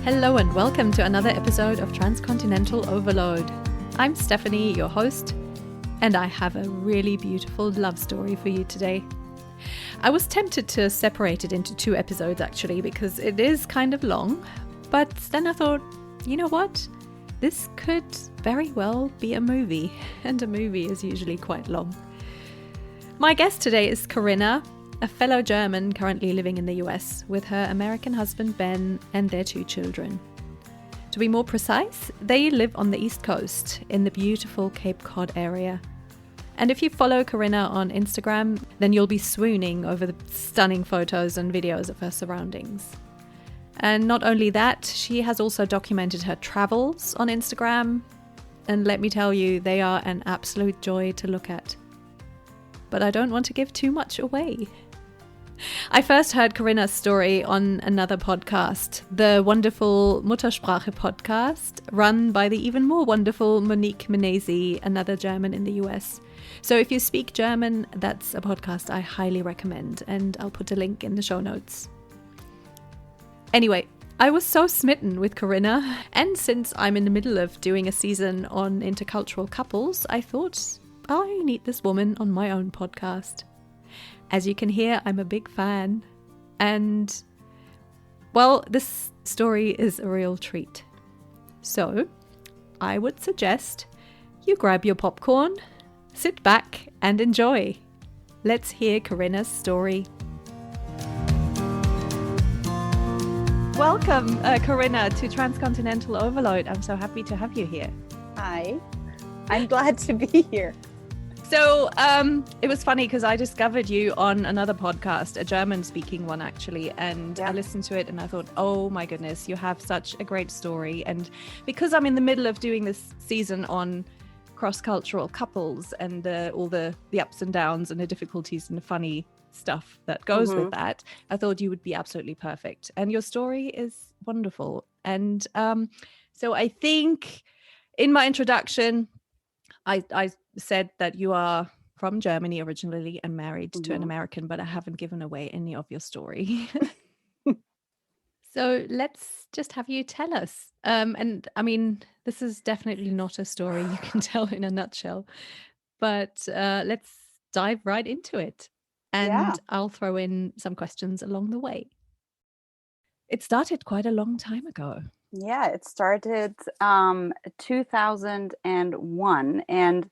Hello and welcome to another episode of Transcontinental Overload. I'm Stephanie, your host, and I have a really beautiful love story for you today. I was tempted to separate it into 2 episodes actually because it is kind of long, but then I thought, you know what? This could very well be a movie, and a movie is usually quite long. My guest today is Corinna, a fellow German currently living in the US with her American husband Ben and their 2 children. To be more precise, they live on the East Coast in the beautiful Cape Cod area. And if you follow Corinna on Instagram, then you'll be swooning over the stunning photos and videos of her surroundings. And not only that, she has also documented her travels on Instagram. And let me tell you, they are an absolute joy to look at. But I don't want to give too much away. I first heard Corinna's story on another podcast, the wonderful Muttersprache podcast, run by the even more wonderful Monique Menezi, another German in the US. So if you speak German, that's a podcast I highly recommend, and I'll put a link in the show notes. Anyway, I was so smitten with Corinna, and since I'm in the middle of doing a season on intercultural couples, I thought I need this woman on my own podcast. As you can hear, I'm a big fan. And, well, this story is a real treat. So, I would suggest you grab your popcorn, sit back and enjoy. Let's hear Corinna's story. Welcome, Corinna, to Transcontinental Overload. I'm so happy to have you here. Hi, I'm glad to be here. So it was funny because I discovered you on another podcast, a German-speaking one actually, and I listened to it and I thought, oh my goodness, you have such a great story. And because I'm in the middle of doing this season on cross-cultural couples and all the ups and downs and the difficulties and the funny stuff that goes with that, I thought you would be absolutely perfect. And your story is wonderful. And so I think in my introduction, I said that you are from Germany originally and married to an American, but I haven't given away any of your story. So let's just have you tell us. And I mean, this is definitely not a story you can tell in a nutshell, but let's dive right into it. And I'll throw in some questions along the way. It started quite a long time ago. Yeah, it started 2001. And,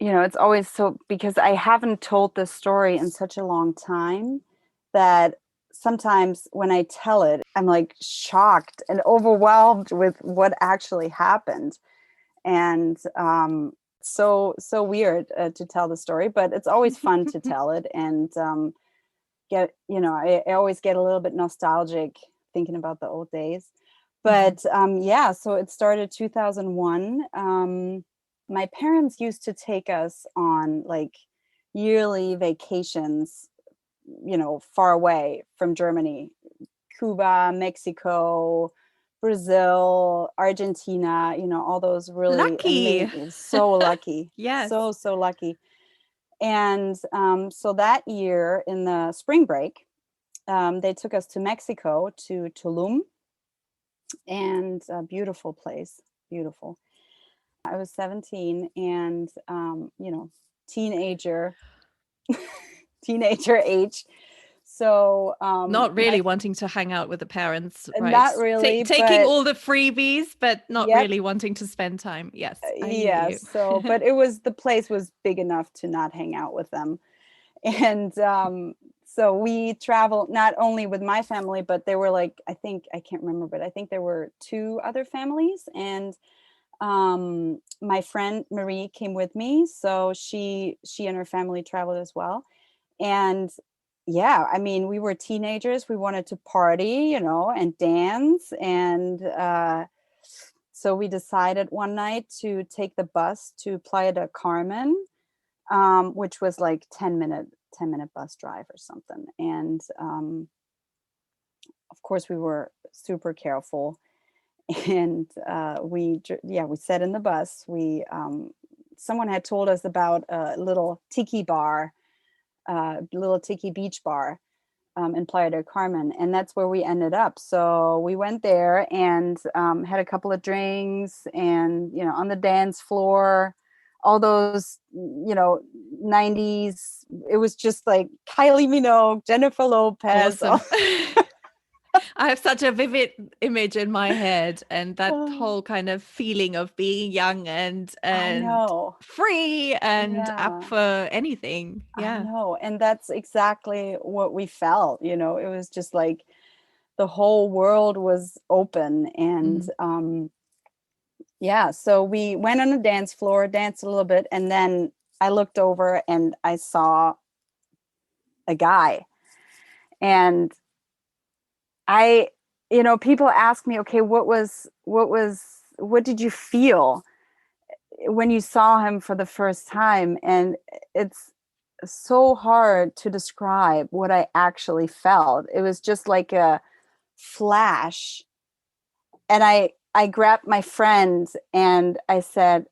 you know, it's always so, because I haven't told this story in such a long time that sometimes when I tell it, I'm like shocked and overwhelmed with what actually happened. And so weird to tell the story, but it's always fun to tell it. And I always get a little bit nostalgic thinking about the old days. But so it started 2001. My parents used to take us on like yearly vacations, you know, far away from Germany, Cuba, Mexico, Brazil, Argentina, you know, all those really lucky. Amazing, so lucky. Yes. So lucky. And so that year in the spring break, they took us to Mexico, to Tulum. And a beautiful place, beautiful. I was 17 and, teenager age. So not really wanting to hang out with the parents, right? Not really. Taking all the freebies, but not really wanting to spend time. Yes. Yes. So, but the place was big enough to not hang out with them. And so we traveled not only with my family, but there were I can't remember, but I think there were 2 other families. And my friend Marie came with me. So she and her family traveled as well. And I mean, we were teenagers. We wanted to party, you know, and dance. And so we decided one night to take the bus to Playa del Carmen, which was like 10-minute bus drive or something. And of course we were super careful, and we sat in the bus. Someone had told us about a little tiki bar, little tiki beach bar, in Playa del Carmen, and that's where we ended up. So we went there and had a couple of drinks, and on the dance floor, all those 90s. It was just like Kylie Minogue, Jennifer Lopez. Awesome. I have such a vivid image in my head, and that whole kind of feeling of being young and I know. free and up Yeah. for anything. I Yeah. know. And that's exactly what we felt. It was just like the whole world was open. And yeah, so we went on the dance floor, danced a little bit, and then I looked over and I saw a guy. And I, people ask me, okay, what did you feel when you saw him for the first time? And it's so hard to describe what I actually felt. It was just like a flash. And I grabbed my friend and I said,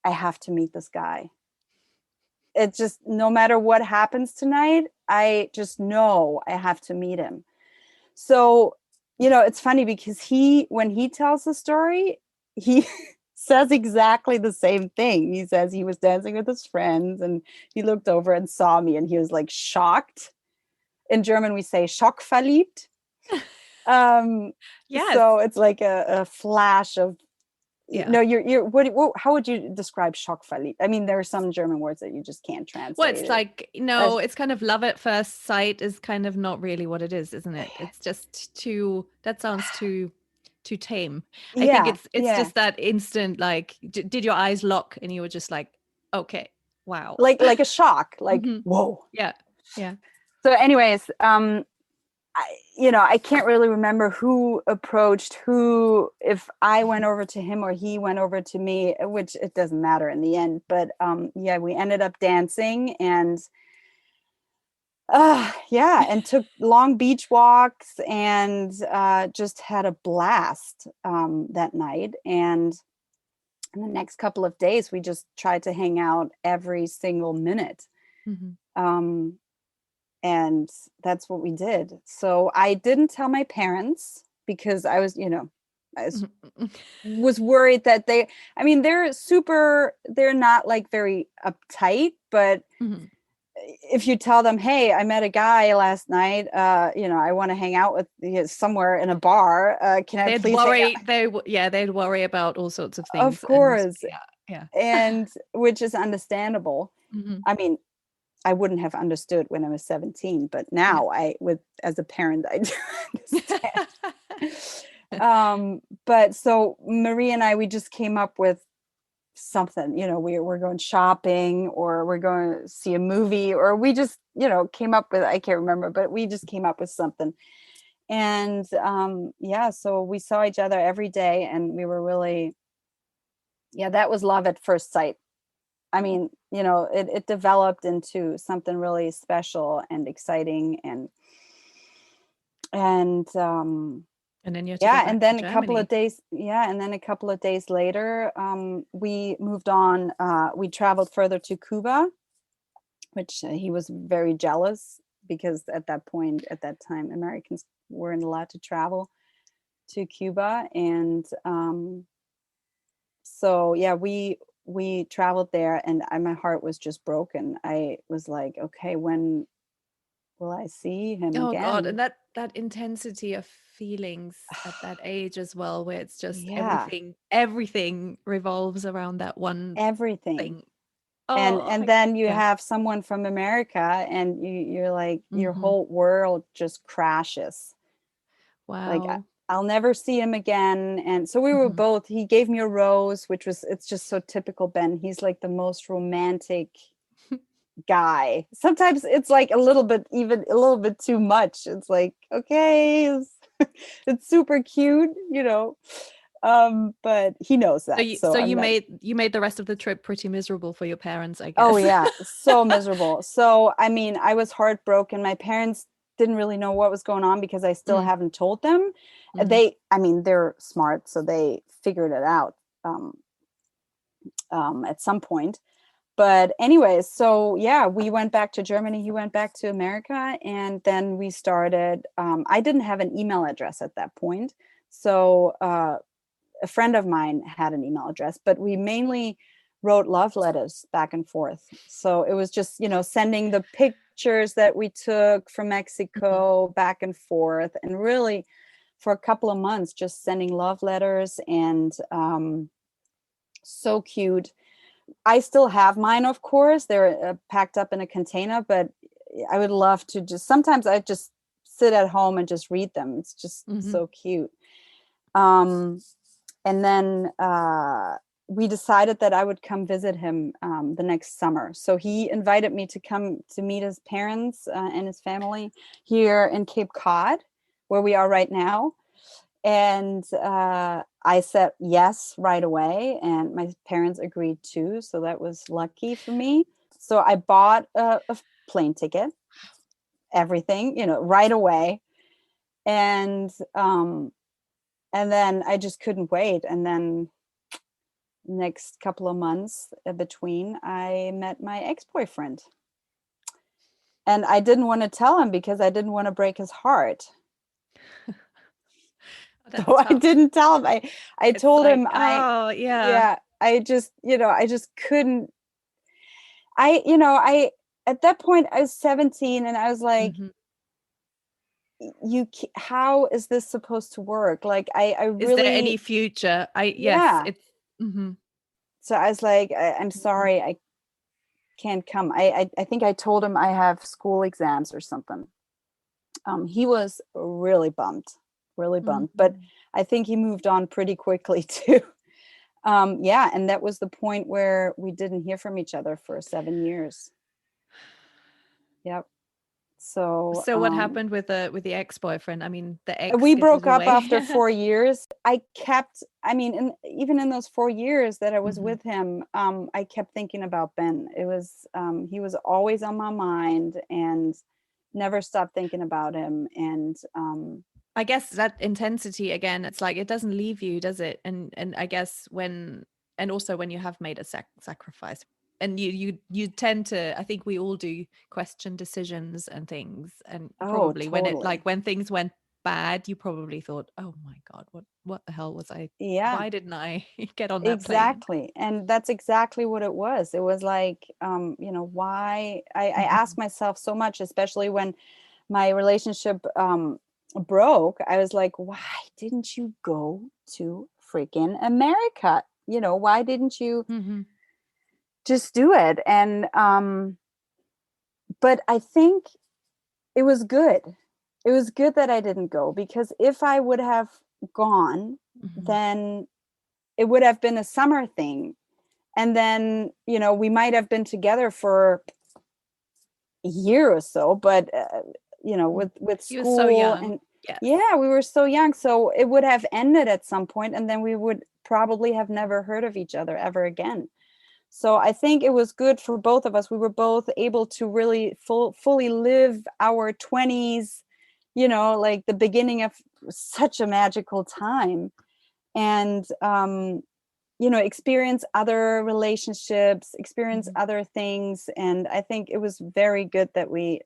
I have to meet this guy. It's just, no matter what happens tonight, I just know I have to meet him. So, it's funny because when he tells the story, he says exactly the same thing. He says he was dancing with his friends and he looked over and saw me and he was like shocked. In German, we say schockverliebt. Yes. So it's like a flash of, how would you describe schockverliebt? I mean, there are some German words that you just can't translate. Well, it's like, it's kind of love at first sight is kind of not really what it is, isn't it? It's just that sounds too tame. I think it's just that instant, like, did your eyes lock and you were just like, okay, wow. Like a shock, like, whoa. Yeah. Yeah. So anyways, I can't really remember who approached who, if I went over to him or he went over to me, which it doesn't matter in the end. But we ended up dancing and and took long beach walks and just had a blast that night. And in the next couple of days, we just tried to hang out every single minute. And that's what we did. So I didn't tell my parents because I was was worried that they're not like very uptight, but if you tell them, hey, I met a guy last night, I want to hang out with somewhere in a bar. Can I please worry? They'd worry about all sorts of things. Of course. Yeah. And which is understandable. I mean, I wouldn't have understood when I was 17, but now as a parent, I do understand. But so Marie and I, we just came up with something, we're going shopping or we're going to see a movie, or we just, came up with, I can't remember, but we just came up with something. And so we saw each other every day and we were really, that was love at first sight. I mean, it developed into something really special and exciting and then and then a couple of days later, we moved on. We traveled further to Cuba, which he was very jealous because at that time, Americans weren't allowed to travel to Cuba. And we traveled there and my heart was just broken. I was like, okay, when will I see him again? Oh God, and that intensity of feelings at that age as well, where it's just everything revolves around that one thing. And then you have someone from America and you're like, your whole world just crashes. Wow. Like, I'll never see him again. And so we were both, he gave me a rose, it's just so typical Ben. He's like the most romantic guy. Sometimes it's like a little bit too much. It's like, okay, it's super cute, but he knows that. So you made the rest of the trip pretty miserable for your parents, I guess. Oh yeah, so miserable. So I mean, I was heartbroken. My parents didn't really know what was going on because I still haven't told them. They're smart, so they figured it out at some point. But anyways, so yeah, we went back to Germany. He went back to America, and then we started. I didn't have an email address at that point, so a friend of mine had an email address, but we mainly wrote love letters back and forth. So it was just, sending the pictures that we took from Mexico back and forth, and really for a couple of months just sending love letters, and so cute. I still have mine, of course. They're packed up in a container, but I would love to sometimes I just sit at home and just read them. It's just so cute. And then we decided that I would come visit him the next summer. So he invited me to come to meet his parents and his family here in Cape Cod, where we are right now. And I said yes right away, and my parents agreed too. So that was lucky for me. So I bought a plane ticket, everything, right away. And then I just couldn't wait. And then next couple of months between, I met my ex-boyfriend. And I didn't want to tell him because I didn't want to break his heart. So tough. I didn't tell him. I told him I just couldn't. I at that point I was 17, and I was like, how is this supposed to work? Like I really, is there any future? So I was like, I'm sorry, I can't come. I think I told him I have school exams or something. He was really bummed, but I think he moved on pretty quickly too. And that was the point where we didn't hear from each other for 7 years. Yep. So what happened with the ex-boyfriend? I mean, the ex. We broke up after 4 years. Even in those 4 years that I was with him, I kept thinking about Ben. It was he was always on my mind, and never stopped thinking about him. And I guess that intensity again, it's like it doesn't leave you, does it? And I guess also when you have made a sacrifice, and you tend to, I think we all do, question decisions and things, and probably totally. when things went bad, you probably thought, oh my God, what the hell was I? Why didn't I get on that exactly plane? And that's exactly what it was. It was like, why I asked myself so much, especially when my relationship broke. I was like, why didn't you go to freaking America? Why didn't you just do it? And but I think it was good. It was good that I didn't go, because if I would have gone, then it would have been a summer thing. And then, we might have been together for a year or so, but with school, so young. And we were so young. So it would have ended at some point, and then we would probably have never heard of each other ever again. So I think it was good for both of us. We were both able to really fully live our 20s, like the beginning of such a magical time, and experience other relationships, experience other things. And I think it was very good that we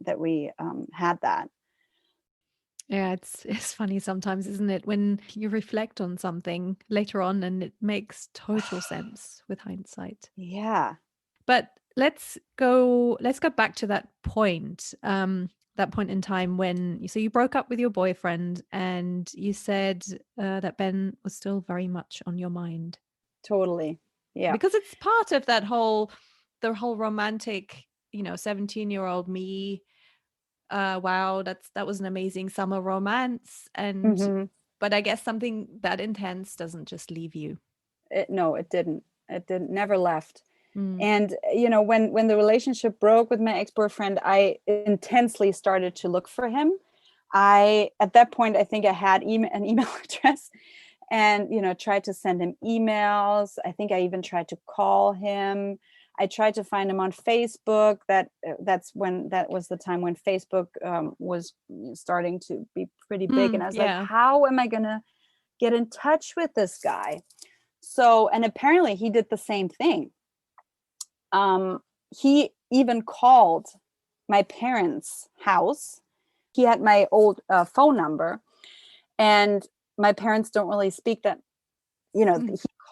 had that. Yeah, it's funny sometimes, isn't it, when you reflect on something later on and it makes total sense with hindsight. Yeah. But let's go back to that point in time when you broke up with your boyfriend, and you said that Ben was still very much on your mind. Totally. Yeah. Because it's part of the whole romantic, 17-year-old me. Wow, that was an amazing summer romance. And but I guess something that intense doesn't just leave you. No, it didn't. It didn't. Never left. And when the relationship broke with my ex-boyfriend, I intensely started to look for him. At that point, I think I had an email address, and tried to send him emails. I think I even tried to call him. I tried to find him on Facebook. That was the time when Facebook was starting to be pretty big, and I was like, how am I gonna get in touch with this guy? So, and apparently he did the same thing. He even called my parents' house. He had my old phone number, and my parents don't really speak that, he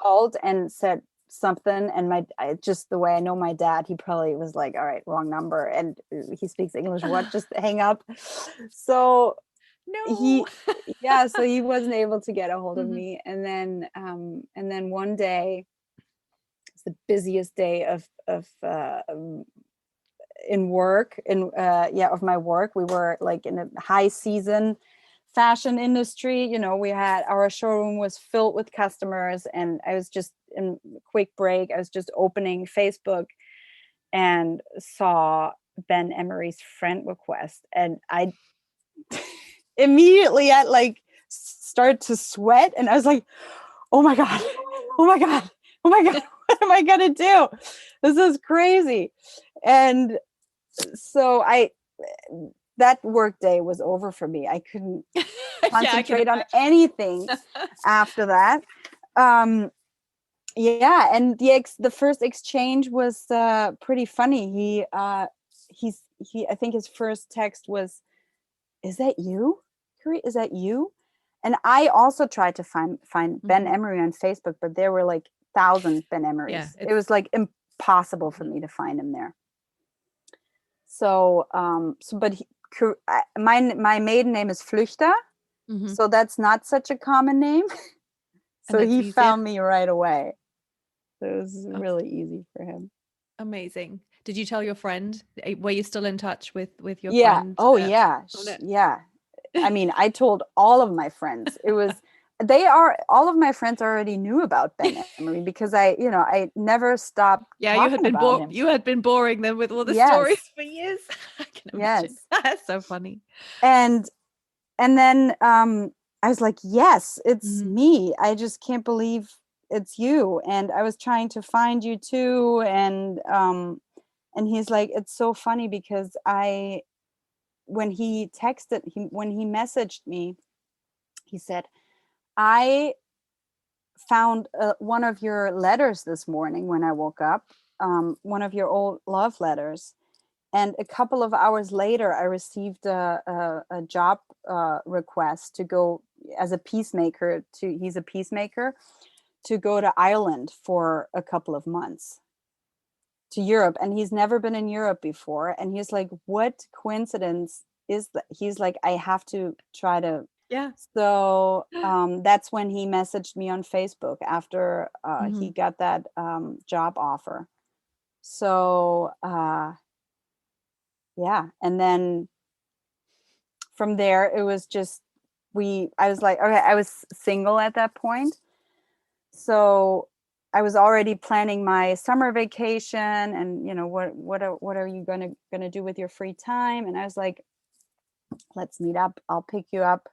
called and said something, and just the way I know my dad, he probably was like, all right, wrong number, and he speaks English, what, just hang up. So No. so he wasn't able to get a hold of me. And then one day, it's the busiest day of in work, of my work. We were like in a high season fashion industry. We had, our showroom was filled with customers, and I was just in quick break, I was just opening Facebook and saw Ben Emery's friend request, and I immediately I like started to sweat, and I was like, oh my god, oh my god, oh my god, what am I gonna do? This is crazy. And so that work day was over for me. I couldn't concentrate on anything after that. And the first exchange was pretty funny. I think his first text was, "Is that you? Is that you?" And I also tried to find Ben Emery on Facebook, but there were like 1,000 Ben Emerys. Yeah, it was like impossible for me to find him there. So, my maiden name is Flüchter, so that's not such a common name. So he found me right away. So it was really easy for him. Amazing. Did you tell your friend? Were you still in touch with your friend? Oh, yeah. Yeah. I mean, I told all of my friends. It was, all of my friends already knew about Ben Emery because I never stopped. Yeah, you had been boring them with all the stories for years. I can imagine. That's so funny. And then I was like, yes, it's me. I just can't believe it's you. And I was trying to find you too. And he's like, it's so funny because when he messaged me, he said, I found one of your letters this morning when I woke up, one of your old love letters. And a couple of hours later, I received a job request to go as a peacemaker. He's a peacemaker, to go to Ireland for a couple of months, to Europe. And he's never been in Europe before. And he's like, what coincidence is that? He's like, I have to try to. Yeah. So that's when he messaged me on Facebook after he got that job offer. So and then from there it was just I was like, okay, I was single at that point, so I was already planning my summer vacation, and what are you gonna do with your free time? And I was like, let's meet up. I'll pick you up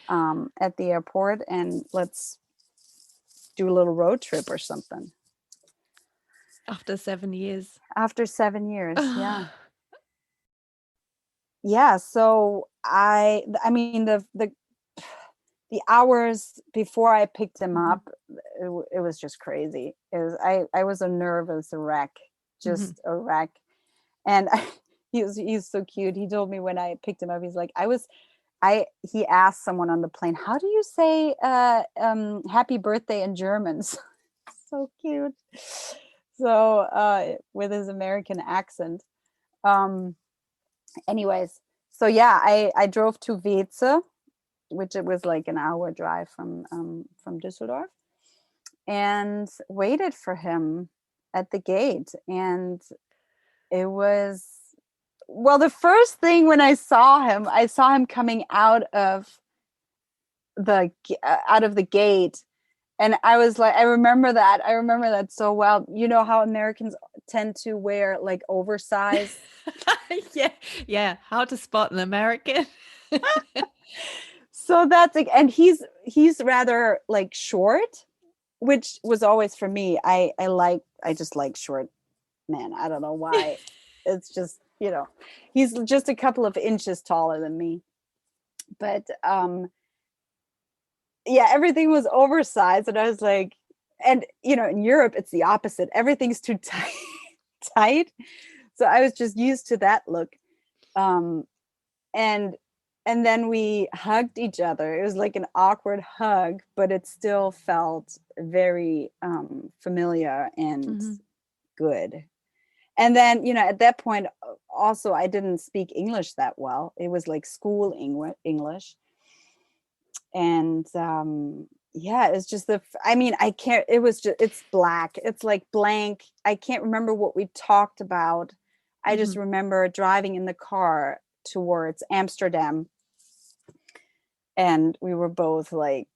at the airport, and let's do a little road trip or something. After 7 years. Yeah. Yeah, so I mean the hours before I picked him up, it was just crazy. I was a nervous wreck, just a wreck. And he's so cute. He told me when I picked him up, he's like, he asked someone on the plane, how do you say happy birthday in German? So cute. So with his American accent. Anyways, so yeah, I drove to Weze, which it was like an hour drive from Düsseldorf, and waited for him at the gate. And it was, well, the first thing when I saw him coming out of the gate. And I was like, I remember that so well. You know how Americans tend to wear like oversized. Yeah. How to spot an American. So that's like, and he's rather like short, which was always for me. I just like short men. I don't know why. It's just, he's just a couple of inches taller than me. But yeah, everything was oversized, and I was like, and in Europe it's the opposite. Everything's too tight. tight. So I was just used to that look. Um, and then we hugged each other. It was like an awkward hug, but it still felt very familiar and Mm-hmm. good. And then, at that point, also, I didn't speak English that well. It was like school English. And yeah, it's just I can't, it's black. It's like blank. I can't remember what we talked about. I just Mm-hmm. remember driving in the car towards Amsterdam. And we were both like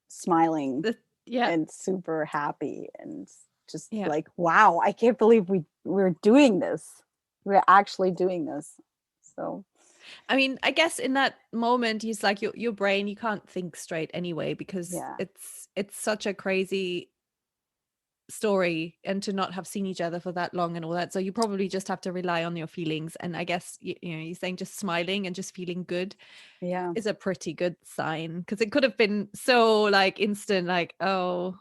smiling Yeah. and super happy and just Yeah. like, wow, I can't believe we're doing this. We're actually doing this. So I mean, I guess in that moment, he's like your brain, you can't think straight anyway, because yeah. it's such a crazy story, and to not have seen each other for that long and all that. So you probably just have to rely on your feelings. And I guess, you're saying just smiling and just feeling good Yeah. is a pretty good sign, because it could have been so like instant, like, oh,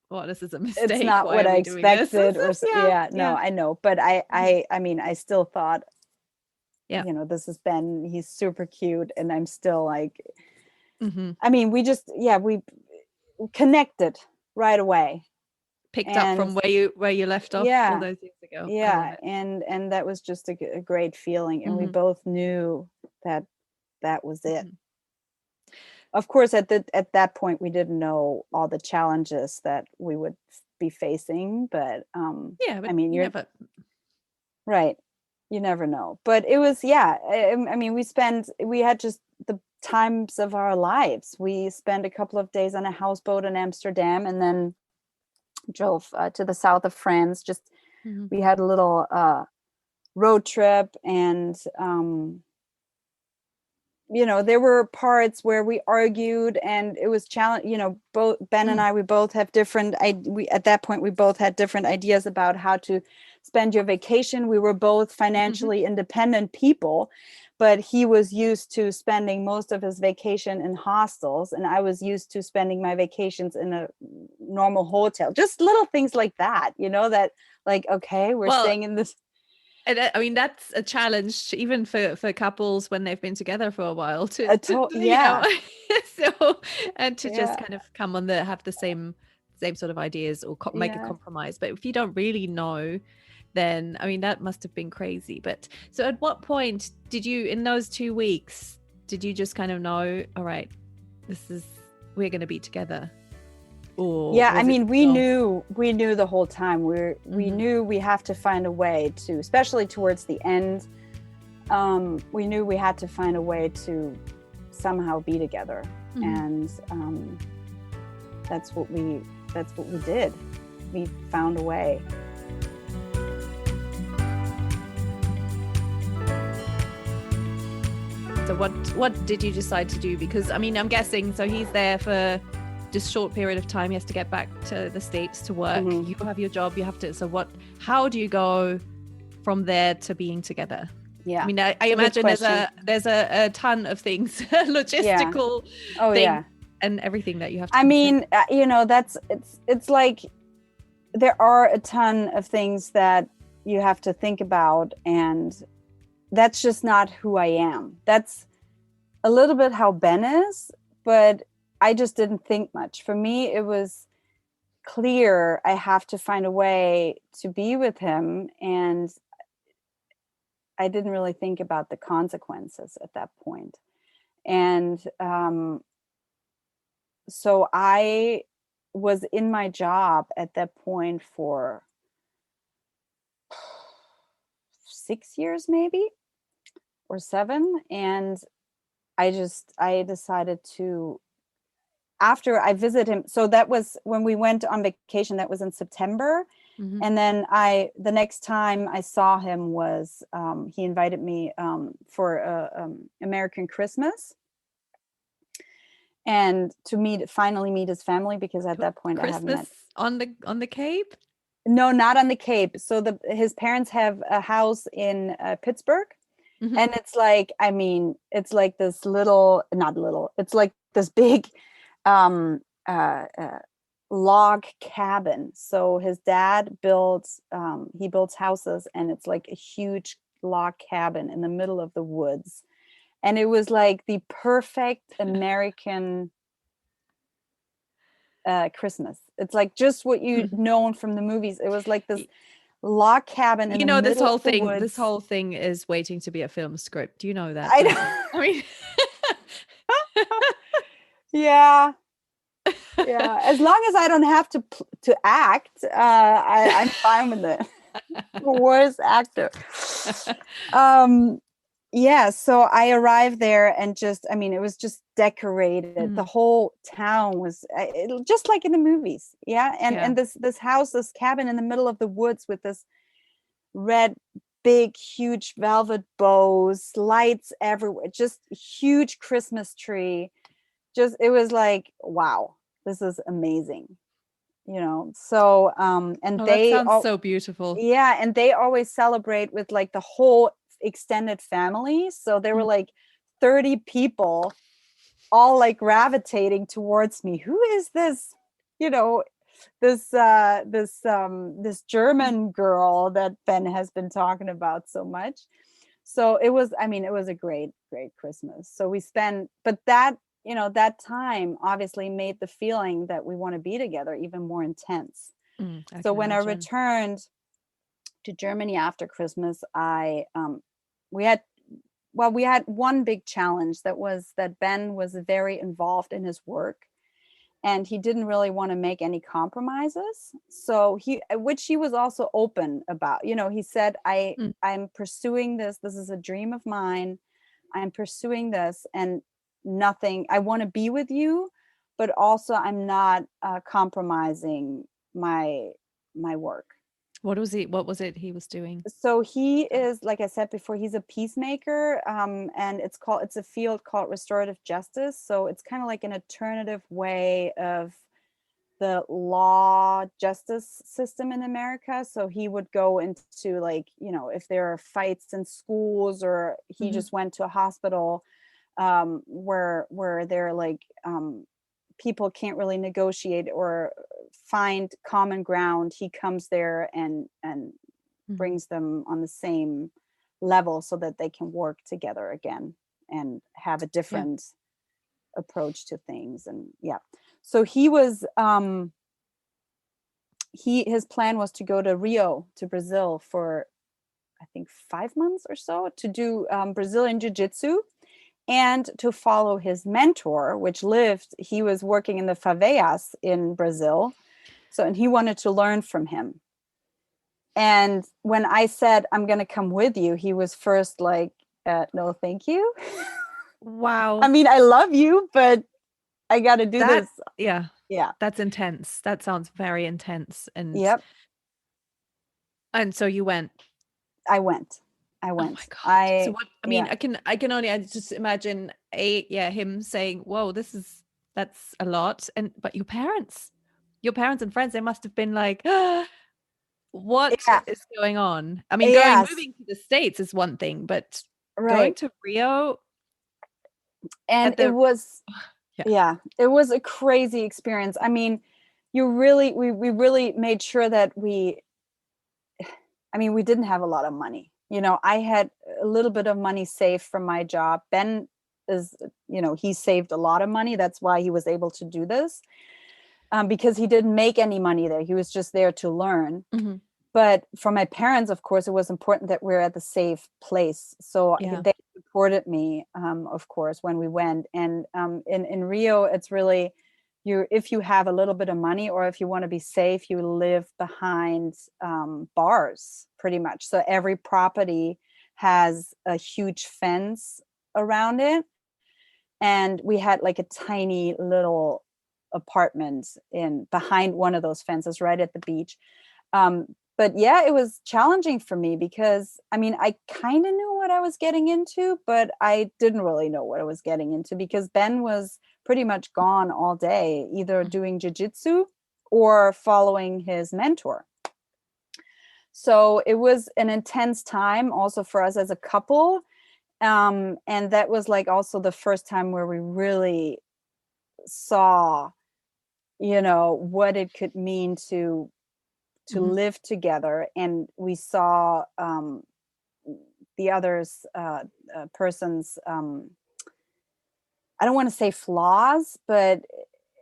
what, this is a It's mistake. not Why what are I we doing this? expected Yeah. yeah, no, Yeah. I know. But I mean, I still thought, Yeah. this is Ben, he's super cute. And I'm still like, Mm-hmm. I mean, we connected right away. Picked up And from where you left off all yeah, those years ago. I love yeah. it. And that was just a great feeling. And we Mm-hmm. both knew that that was it. Mm-hmm. Of course, at that point, we didn't know all the challenges that we would be facing. But Yeah, I but mean, you you're never. right. You never know. But it was, yeah. I mean, we had just the times of our lives. We spent a couple of days on a houseboat in Amsterdam, and then drove to the south of France. Just Mm-hmm. we had a little road trip, and there were parts where we argued, and it was challenge. Both Ben and I, we both have different. We at that point we both had different ideas about how to spend your vacation. We were both Mm-hmm. financially independent people, but he was used to spending most of his vacation in hostels, and I was used to spending my vacations in a normal hotel. Just little things like that, that like, okay, we're Well, staying in this. and I mean, that's a challenge even for couples when they've been together for a while Yeah, so, and to just yeah, kind of have the same sort of ideas, or make a yeah. compromise. But if you don't really know, then I mean, that must have been crazy. But so at what point did you, in those 2 weeks, did you just kind of know, all right, we're going to be together? Or Yeah, I was it mean, still? we knew the whole time. We knew we have to find a way to, especially towards the end. We knew we had to find a way to somehow be together, and that's what we did. We found a way. So what did you decide to do? Because I mean, I'm guessing, so he's there for just short period of time. He has to get back to the States to work. You have your job. You have to. So how do you go from there to being together? Yeah, I mean, I imagine there's a ton of things, logistical things, and everything that you have to consider. I mean, it's like there are a ton of things that you have to think about, and that's just not who I am. That's a little bit how Ben is, but I just didn't think much. For me, it was clear I have to find a way to be with him, and I didn't really think about the consequences at that point. And so I was in my job at that point for 6 years, maybe, or 7. And I decided to, after I visited him. So that was when we went on vacation. That was in September. And then the next time I saw him was, he invited me for American Christmas, and to finally meet his family, because at that point I haven't Christmas met. on the Cape? No, not on the Cape. So his parents have a house in Pittsburgh, and it's like, I mean, it's like this little, not little, it's like this big log cabin. So his dad builds he builds houses, and it's like a huge log cabin in the middle of the woods. And it was like the perfect American Christmas. It's like just what you'd known from the movies. It was like this log cabin in You the know, middle of the this woods. whole thing is waiting to be a film script. Do you know that, I don't you? know. I mean, Yeah. Yeah. As long as I don't have to act, I'm fine with it. Worst actor. Yeah, so I arrived there, and just, I mean, it was just decorated. The whole town was just like in the movies. Yeah. And this house, this cabin in the middle of the woods with this red, big, huge velvet bows, lights everywhere, just huge Christmas tree. Just, it was like, wow, this is amazing. So and oh, that they sounds all, so beautiful. yeah, and they always celebrate with like the whole extended family. So there were like 30 people all like gravitating towards me. Who is this, you know, this German girl that Ben has been talking about so much. So it was, I mean, it was a great, great Christmas. So we spent, but that, that time obviously made the feeling that we want to be together even more intense. I So can when I imagine. returned to Germany after Christmas, we had we had one big challenge, that was that Ben was very involved in his work, and he didn't really want to make any compromises. So which he was also open about. He said, I'm pursuing this. This is a dream of mine. I'm pursuing this, and nothing. I want to be with you, but also I'm not compromising my work. What was it he was doing? So he is, like I said before, he's a peacemaker, and it's a field called restorative justice. So it's kind of like an alternative way of the law justice system in America. So he would go into, like, if there are fights in schools, or he just went to a hospital where they're like people can't really negotiate or find common ground. He comes there and brings them on the same level so that they can work together again and have a different approach to things. And so he was his plan was to go to Rio, to Brazil, for I think 5 months or so, to do Brazilian jiu-jitsu, and to follow his mentor, he was working in the favelas in Brazil. So, and he wanted to learn from him. And when I said, I'm going to come with you, he was first like, no, thank you. Wow. I mean, I love you, but I got to do this. Yeah. Yeah. That's intense. That sounds very intense. Yep. And so you went. I went. Oh my God. So what, I mean, yeah. I can only just imagine him saying, whoa, that's a lot. But your parents and friends, they must have been like, what is going on? I mean, moving to the States is one thing, but going to Rio. And it was, it was a crazy experience. I mean, we really made sure that we didn't have a lot of money. I had a little bit of money saved from my job. Ben is, he saved a lot of money. That's why he was able to do this, because he didn't make any money there. He was just there to learn. But for my parents, of course, it was important that we're at the safe place. So they supported me, of course, when we went. And in Rio, it's really, if you have a little bit of money, or if you want to be safe, you live behind bars, pretty much. So every property has a huge fence around it. And we had like a tiny little apartment behind one of those fences right at the beach. But it was challenging for me, because I kind of knew what I was getting into, but I didn't really know what I was getting into, because Ben was pretty much gone all day, either doing jiu-jitsu or following his mentor. So it was an intense time also for us as a couple. And that was like also the first time where we really saw what it could mean to Mhm. live together. And we saw the other's person's, I don't want to say flaws, but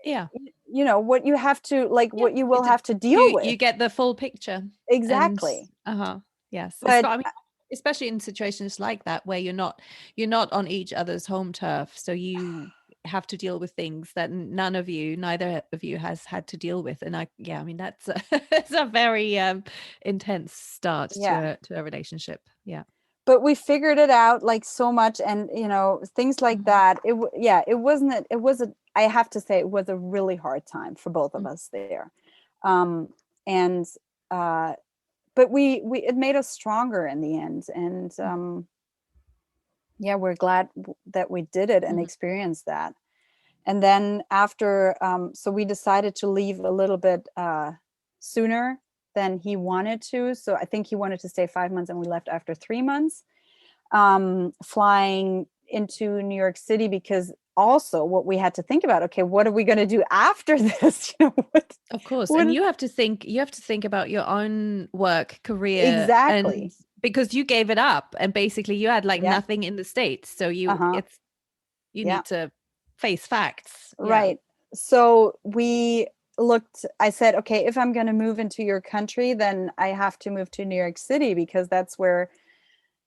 Yeah. what you have to, like, Yeah. what you will It's a, have to deal you with. get the full picture. And Exactly. yes. It's But got, I mean, especially in situations like that where you're not on each other's home turf. So you have to deal with things that neither of you has had to deal with. And I mean, that's a, it's a very intense start yeah, to a relationship. Yeah. but we figured it out, like, so much. And things like Mhm. that. It was a, I have to say, it was a really hard time for both of Mm. us there. And uh but we it made us stronger in the end. And yeah, we're glad that we did it and Mhm. experienced that. And then after, so we decided to leave a little bit sooner than he wanted to. So I think he wanted to stay 5 months, and we left after 3 months, flying into New York City, because also what we had to think about, okay, what are we going to do after this? Of course. What And you have to think about your own work career, and exactly. because you gave it up and basically you had like Yeah. nothing in the States. So Uh-huh. you Yeah. need to face facts. Yeah. Right. So I said, okay, if I'm going to move into your country, then I have to move to New York City, because that's where,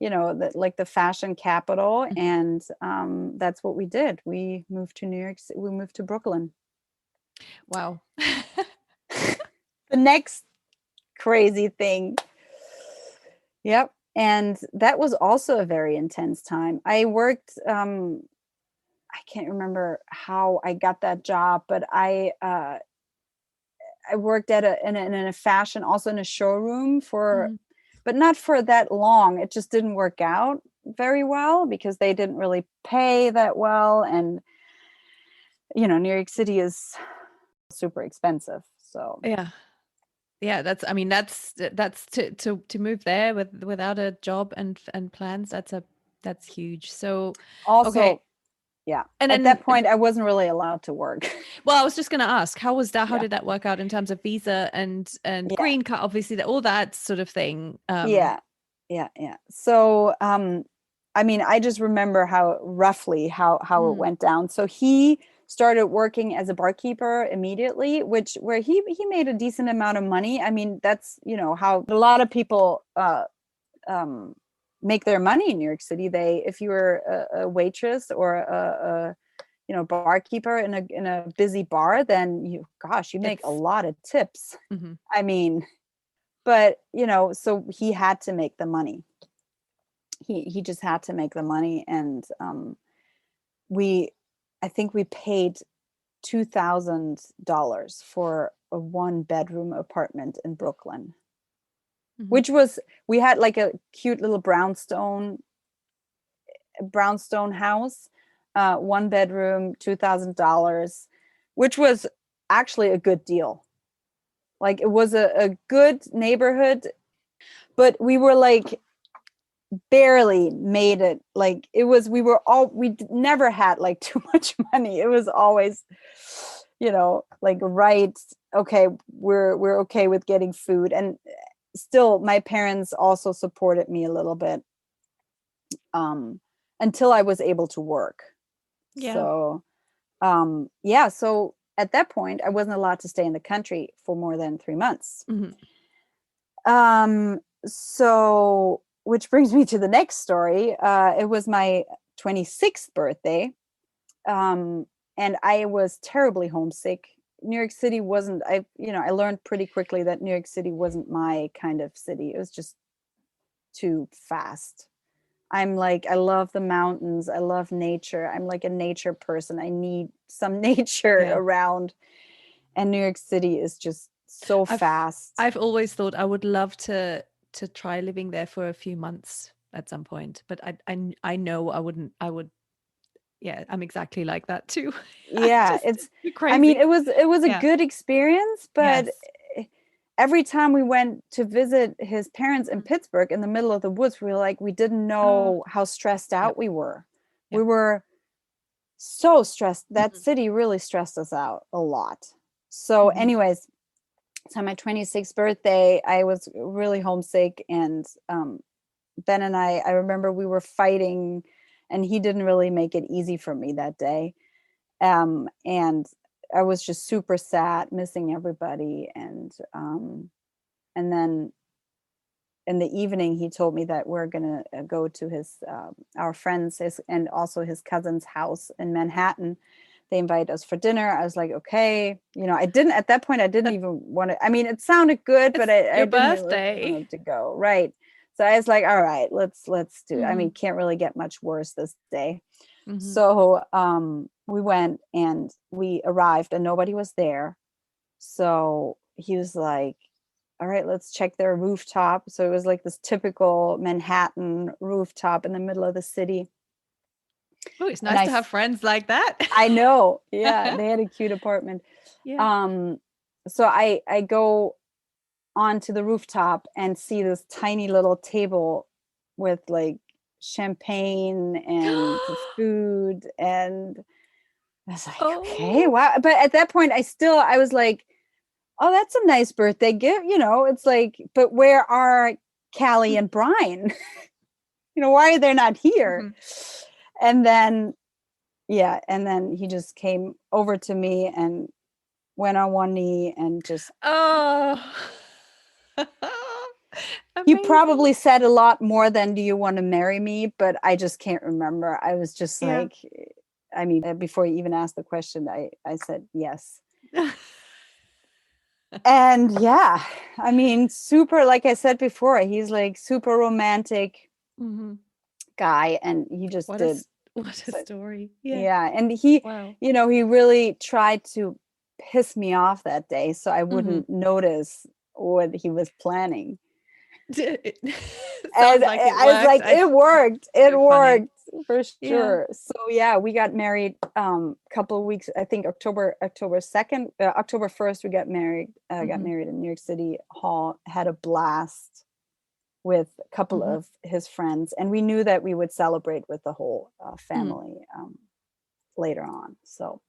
like the fashion capital. Mhm. And that's what we did. We moved to New York City. We moved to Brooklyn. Wow. The next crazy thing. Yep. And that was also a very intense time. I worked, I can't remember how I got that job, but I worked in a fashion, also in a showroom Mhm. but not for that long. It just didn't work out very well, because they didn't really pay that well. And, New York City is super expensive. So Yeah. Yeah, that's to move there without a job and plans. That's huge. So, okay. also, yeah, And at that then, point, I wasn't really allowed to work. well, I was just going to ask, how was that? How Yeah. did that work out in terms of visa and Yeah. green card, obviously, all that sort of thing. Yeah. Yeah. Yeah. So, I mean, I just remember how it Mm, went down. So he started working as a barkeeper immediately, where he made a decent amount of money. I mean, that's, how a lot of people um make their money in New York City. If you were a waitress or a barkeeper in a busy bar, then you make a it's lot of tips. mhm. I mean, but so he had to make the money. He just had to make the money. And we I think we paid $2,000 for a 1-bedroom apartment in Brooklyn, Mhm. which was, we had like a cute little brownstone house, 1 bedroom, $2,000, which was actually a good deal. Like, it was a good neighborhood, but we were like barely made it. Like, we never had like too much money. It was always, like, right, okay, we're okay with getting food. And still, my parents also supported me a little bit, um until I was able to work. Yeah. So yeah, so at that point I wasn't allowed to stay in the country for more than 3 months. Mhm. So, which brings me to the next story. It was my 26th birthday, um, and I was terribly homesick. New York City wasn't, I learned pretty quickly that New York City wasn't my kind of city. It was just too fast. I'm like, I love the mountains. I love nature. I'm like a nature person. I need some nature Yeah. around. And New York City is just so I've fast. I've always thought I would love to try living there for a few months at some point, but I know I would, yeah, I'm exactly like that too. I Yeah, just I mean, crazy. it was a Yeah. good experience, but Yes. every time we went to visit his parents in Mm. Pittsburgh in the middle of the woods, we were like, we didn't Uh, know how stressed yeah. out we were. Yeah. We were so stressed. That Mhm. city really stressed us out a lot. So anyways, so on my 26th birthday, I was really homesick, and Ben and I remember we were fighting, and he didn't really make it easy for me that day. And I was just super sad, missing everybody. And then in the evening, he told me that we're going to go to our friends, and also his cousin's house in Manhattan. They invite us for dinner. I was like, okay, at that point, I didn't even want to, I mean, it sounded good, but I didn't really want to go. Right. So I was like, all right, let's do it. I mean, can't really get much worse this day. So we went, and we arrived, and nobody was there. So he was like, all right, let's check their rooftop. So it was like this typical Manhattan rooftop in the middle of the city. Oh, it's nice to have friends like that. I know. Yeah, they had a cute apartment. Yeah. So I go onto the rooftop and see this tiny little table with like champagne and food, and I was like, okay, wow. But at that point, I was like, oh, that's a nice birthday gift. It's like, but where are Callie and Brian? Why are they not here? And then he just came over to me and went on one knee and just, he probably said a lot more than, do you want to marry me? But I just can't remember. I was just like, I mean, before you even asked the question, I said yes. And yeah, I mean, super, like I said before, he's like super romantic guy, and he just what did. What a story. Yeah. And he, he really tried to piss me off that day so I wouldn't notice what he was planning. It and like I was like, it worked. It worked for sure. So yeah, we got married couple of weeks, I think October 2nd, October 1st, we got married, got married in New York City Hall, had a blast with a couple of his friends, and we knew that we would celebrate with the whole family later on. So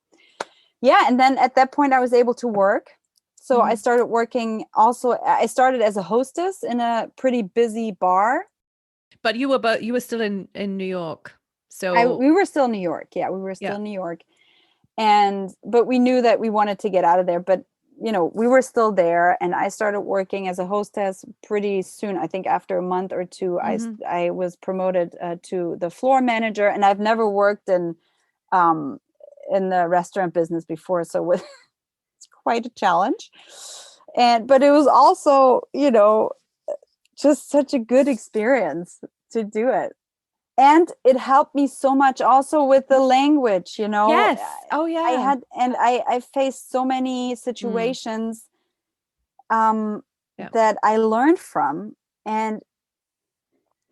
yeah, and then at that point I was able to work. So I started working also. I started as a hostess in a pretty busy bar. But you were still in New York. So we were still in New York. Yeah, we were still in New York. But we knew that we wanted to get out of there. But, we were still there. And I started working as a hostess pretty soon. I think after a month or two, I was promoted to the floor manager. And I've never worked in the restaurant business before. So it's quite a challenge. But it was also, just such a good experience to do it. And it helped me so much also with the language, Yes. Oh yeah. I faced so many situations that I learned from, and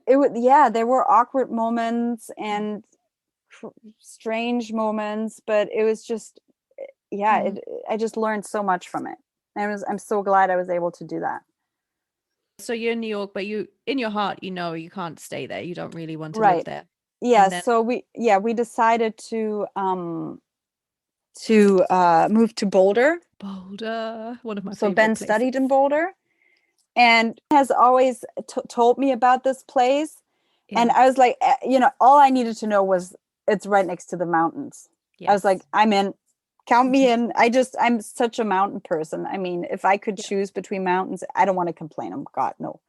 there were awkward moments and strange moments, but it was just, I just learned so much from it. And I'm so glad I was able to do that. So you're in New York, but in your heart, you can't stay there. You don't really want to live there. Yeah. So we decided to move to Boulder. Boulder, one of my favorite So Ben places. studied in Boulder and has always told me about this place. Yeah. And I was like, all I needed to know was it's right next to the mountains. Yes. I was like, I'm in. Count me in. I'm such a mountain person. I mean, if I could choose between mountains, I don't want to complain. Oh God, no.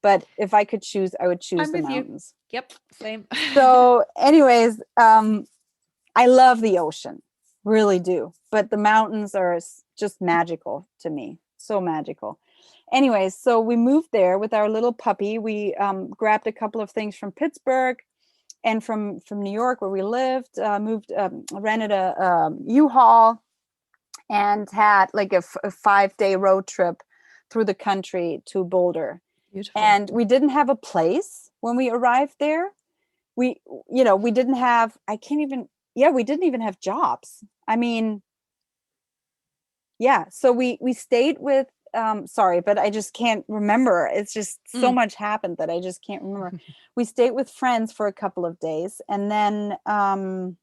But if I could choose, I would choose the mountains. Yep, same. So anyways, I love the ocean, really do. But the mountains are just magical to me. So magical. Anyways, so we moved there with our little puppy. We grabbed a couple of things from Pittsburgh and from New York where we lived, rented a U-Haul and had like a 5-day road trip through the country to Boulder. Beautiful. And we didn't have a place when we arrived there. We didn't have, we didn't even have jobs. I mean, yeah. So we stayed with, sorry, but I just can't remember. It's just so much happened that I just can't remember. We stayed with friends for a couple of days, and then a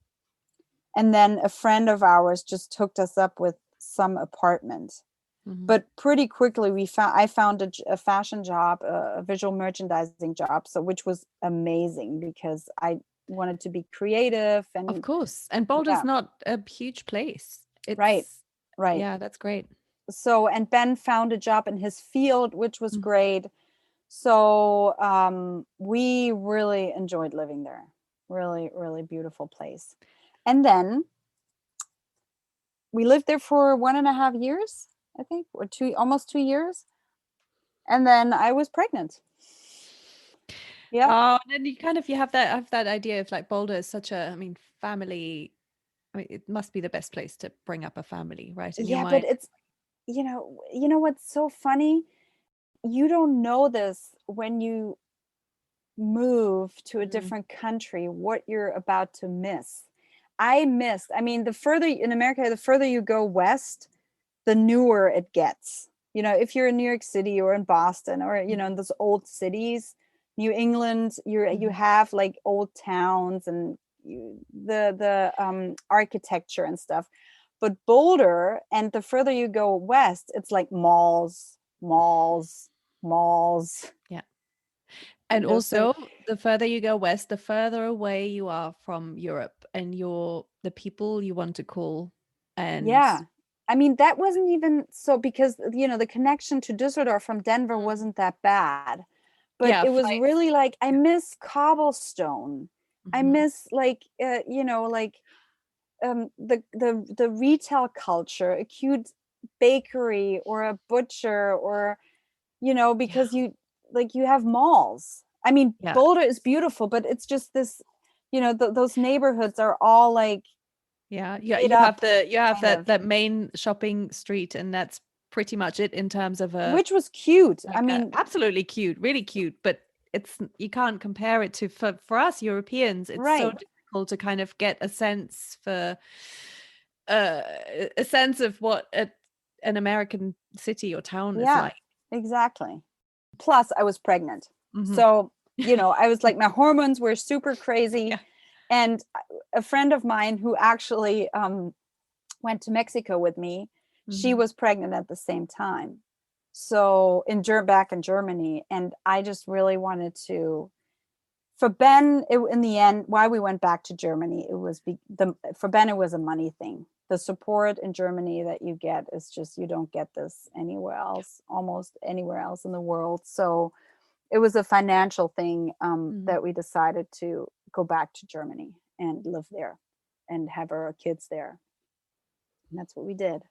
friend of ours just hooked us up with some apartment. Hmm. But pretty quickly I found a fashion job, a visual merchandising job, so which was amazing because I wanted to be creative Of and course. And Boulder's yeah, not a huge place. right, It's, right. yeah, that's great. So, and Ben found a job in his field, which was Mhm. great. So we really enjoyed living there. Really, really beautiful place. And then we lived there for 1.5 years, I think, or two, almost 2 years. And then I was pregnant. Yeah. Oh, and then you kind of, you have that idea of like Boulder is such a, I mean, family. I mean, it must be the best place to bring up a family, right? In your Yeah, but mind. it's, you know what's so funny? You don't know this when you move to a Mm, different country, what you're about to miss. I missed, I mean, the further in America, the further you go west, the newer it gets. You know, if you're in New York City or in Boston or, you know, in those old cities, New England, you mhm. have like old towns and the architecture and stuff. But Boulder, and the further you go west, it's like malls, malls, malls. Yeah. And And there's the also, the further you go west, the further away you are from Europe and the people you want to call. And Yeah. I mean, that wasn't even so because, you know, the connection to Düsseldorf from Denver mm, wasn't that bad. But yeah, it was flights. really like, I miss cobblestone. I Mhm. miss like, you know, like the retail culture, a cute bakery or a butcher or, you know, Yeah. because you have malls. I mean, Yeah. Boulder is beautiful, but it's just this, you know, those neighborhoods are all like Yeah. Yeah. made up You have kind of. that main shopping street, and that's pretty much it in terms of a Which was cute. I like a mean, absolutely cute, really cute, but it's you can't compare it to for us Europeans, it's so right. difficult to kind of get a sense for uh a sense of what an American city or town is Yeah, like. exactly. Plus, I was pregnant. Hmm. So, you know, I was like, my hormones were super crazy. Yeah. And a friend of mine who actually went to Mexico with me, she Hmm. was pregnant at the same time. So, back in Germany. And I just really wanted to. For Ben, in the end, why we went back to Germany, it was for Ben, it was a money thing. The support in Germany that you get is just, you don't get this anywhere else, almost anywhere else in the world. So it was a financial thing Hmm. that we decided to go back to Germany and live there and have our kids there. And that's what we did.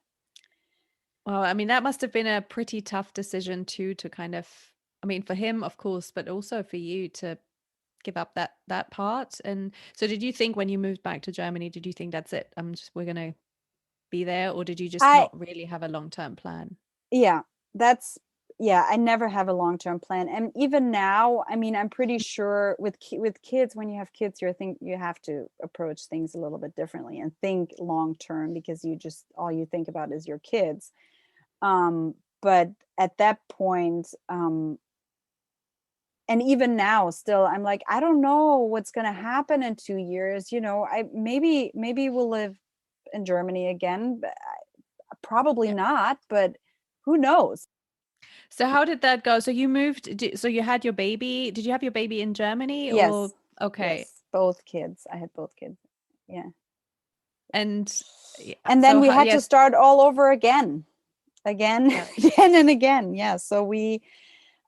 Well, I mean, that must have been a pretty tough decision too, to kind of, I mean, for him, of course, but also for you to give up that part. And so did you think when you moved back to Germany, did you think that's it? We're gonna be there, or did you just I not really have a long-term plan? Yeah, that's yeah, I never have a long-term plan. And even now, I mean, I'm pretty sure with kids, when you have kids, you have to approach things a little bit differently and think long term because you just all you think about is your kids. But at that point, and even now still I'm like, I don't know what's going to happen in 2 years, you know, I maybe we'll live in Germany again, but probably Yeah. not, but who knows? So how did that go? So you moved, so you had your baby. Did you have your baby in Germany or Yes. okay? Yes. Both kids. I had both kids. Yeah. And yeah, And then so we how, had to yes, start all over again, again, yeah. again and again. Yeah. So we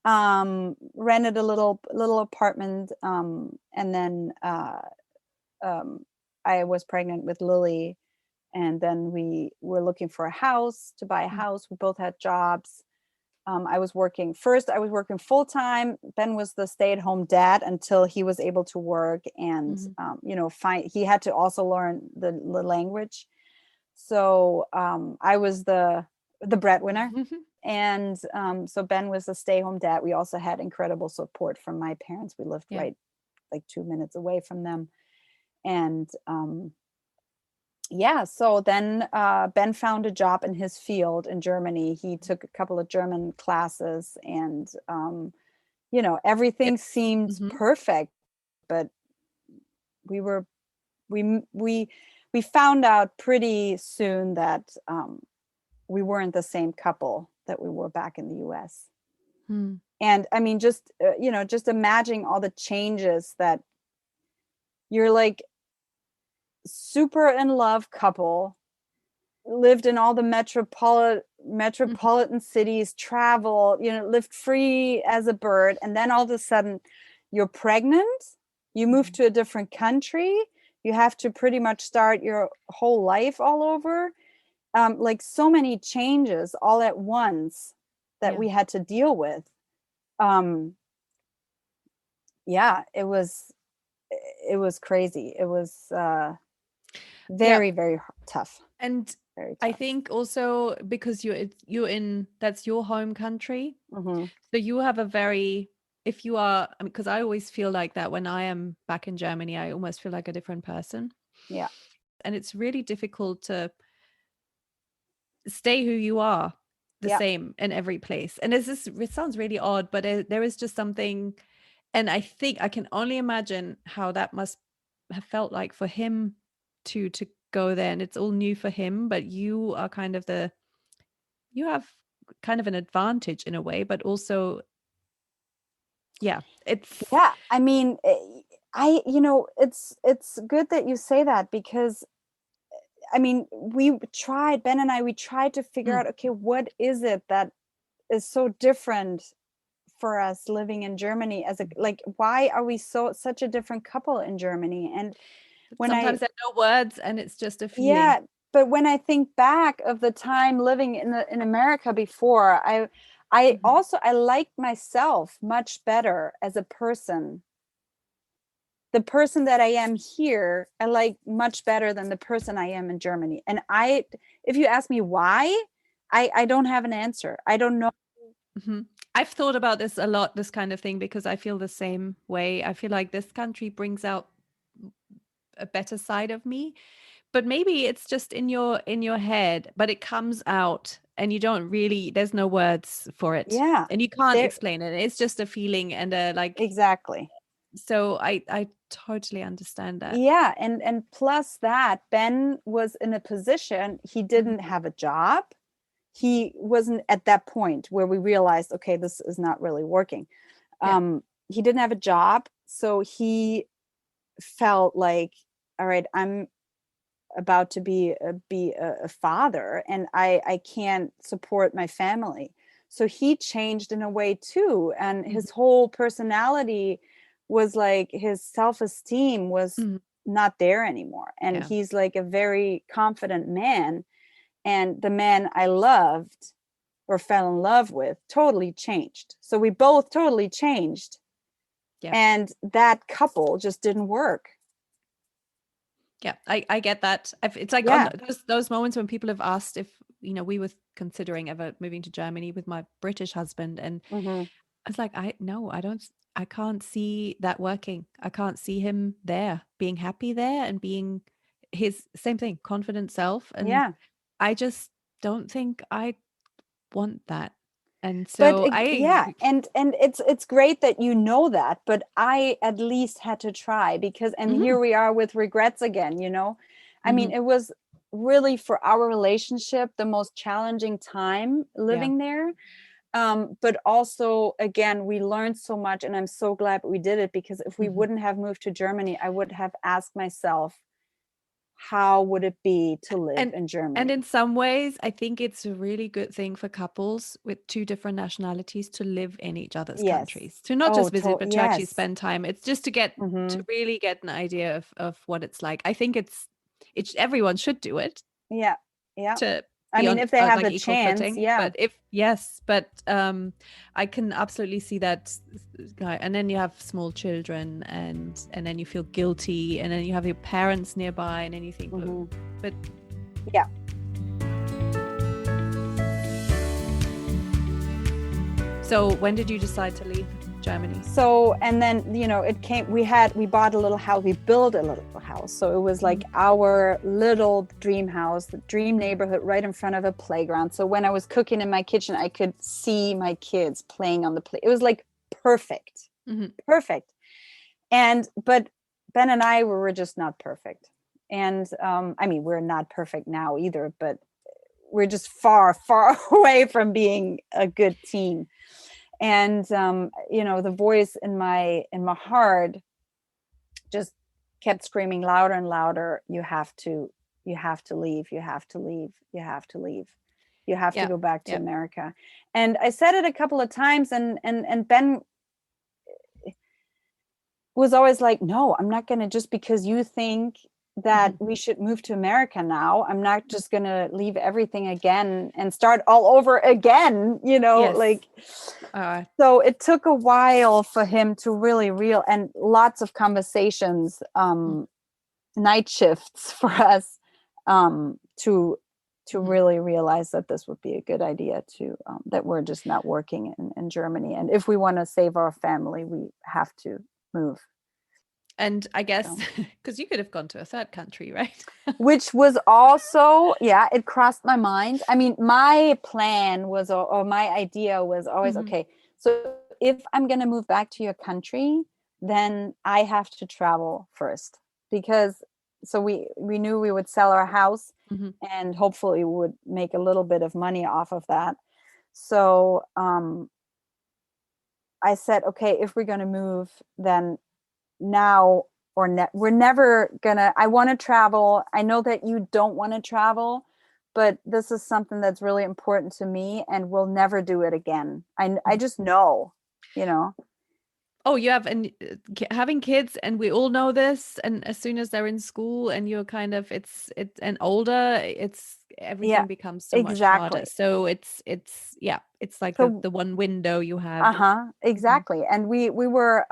rented a little apartment and then um I was pregnant with Lily and then we were looking for a house to buy a Mm, house. We both had jobs. I was working first, I was working full time. Ben was the stay at home dad until he was able to work and, mhm. you know, he had to also learn the language. So I was the breadwinner. And so Ben was the stay home dad. We also had incredible support from my parents. We lived Yeah. right like 2 minutes away from them. And yeah, so then Ben found a job in his field in Germany. He took a couple of German classes and you know, everything It's seemed mhm. perfect, but we were we we we found out pretty soon that we weren't the same couple that we were back in the US. Hmm. And I mean, just, just imagining all the changes that you're like super in love couple, lived in all the metropolitan cities, travel, lived free as a bird. And then all of a sudden you're pregnant, you move to a different country, you have to pretty much start your whole life all over. Like so many changes all at once that we had to deal with. Yeah, it was crazy. It was very, very tough. And Very tough. I think also because you're in, that's your home country. Mm-hmm. So you have a very, if you are, I mean, because I always feel like that when I am back in Germany, I almost feel like a different person. Yeah. And it's really difficult to stay who you are the same in every place. And it sounds really odd, but there is just something, and I think I can only imagine how that must have felt like for him to go there, and it's all new for him, but you are kind of you have kind of an advantage in a way, but also I mean, it's good that you say that, because I mean, Ben and I tried to figure out, okay, what is it that is so different for us living in Germany why are we such a different couple in Germany? And sometimes there are no words and it's just a feeling. Yeah, but when I think back of the time living in America before, I also liked myself much better as a person. The person that I am here, I like much better than the person I am in Germany. And if you ask me why, I don't have an answer. I don't know. Mm-hmm. I've thought about this a lot, this kind of thing, because I feel the same way. I feel like this country brings out a better side of me, but maybe it's just in your head, but it comes out and you don't really, there's no words for it. Yeah. And you can't explain it. It's just a feeling and exactly. So I totally understand that. Yeah, and plus that, Ben was in a position, he didn't have a job. He wasn't at that point where we realized, okay, this is not really working. He didn't have a job, so he felt like, all right, I'm about to be a father, and I can't support my family. So he changed in a way too, and his whole personality was like, his self-esteem was not there anymore, and he's like a very confident man. And the man I loved or fell in love with totally changed. So we both totally changed. Yeah. And that couple just didn't work. Yeah, I get that. It's like those moments when people have asked if, we were considering ever moving to Germany with my British husband. And I was like, I can't see that working. I can't see him there, being happy there and being his same thing, confident self. And I just don't think I want that. And so and it's great that you know that, but I at least had to try, because here we are with regrets again, I mean, it was really for our relationship the most challenging time living there. But also, again, we learned so much, and I'm so glad we did it, because if we wouldn't have moved to Germany, I would have asked myself, how would it be to live in Germany? And in some ways, I think it's a really good thing for couples with two different nationalities to live in each other's countries, to not just visit, but to actually spend time. It's just to get to really get an idea of what it's like. I think it's everyone should do it. Yeah. To I mean, if they have the chance, footing. But I can absolutely see that. And then you have small children, and then you feel guilty, and then you have your parents nearby, and then you think, but yeah. So when did you decide to leave Germany? So, and then, it came, we bought a little house, we built a little house. So it was like our little dream house, the dream neighborhood right in front of a playground. So when I was cooking in my kitchen, I could see my kids playing on the play. It was like perfect, perfect. But Ben and I were just not perfect. And I mean, we're not perfect now either, but we're just far, far away from being a good team. And the voice in my heart just kept screaming louder and louder, you have to leave, you have to leave, you have to leave, you have to go back to America. And I said it a couple of times, and Ben was always like, no, I'm not going to, just because you think that we should move to America now, I'm not just going to leave everything again and start all over again, so it took a while for him to really and lots of conversations, night shifts for us, to really realize that this would be a good idea, to that we're just not working in Germany. And if we want to save our family, we have to move. And I guess because you could have gone to a third country, right? Which was also, it crossed my mind. I mean, my plan was, or my idea was always, okay, so if I'm going to move back to your country, then I have to travel first, because so we knew we would sell our house and hopefully would make a little bit of money off of that. So I said, okay, if we're going to move, then now or we're never gonna, I want to travel. I know that you don't want to travel, but this is something that's really important to me, and we'll never do it again. I just know, Oh, you have, and having kids, and we all know this. And as soon as they're in school and you're kind of, it's and older, it's everything becomes so much harder. So it's like the one window you have. Exactly. And we were,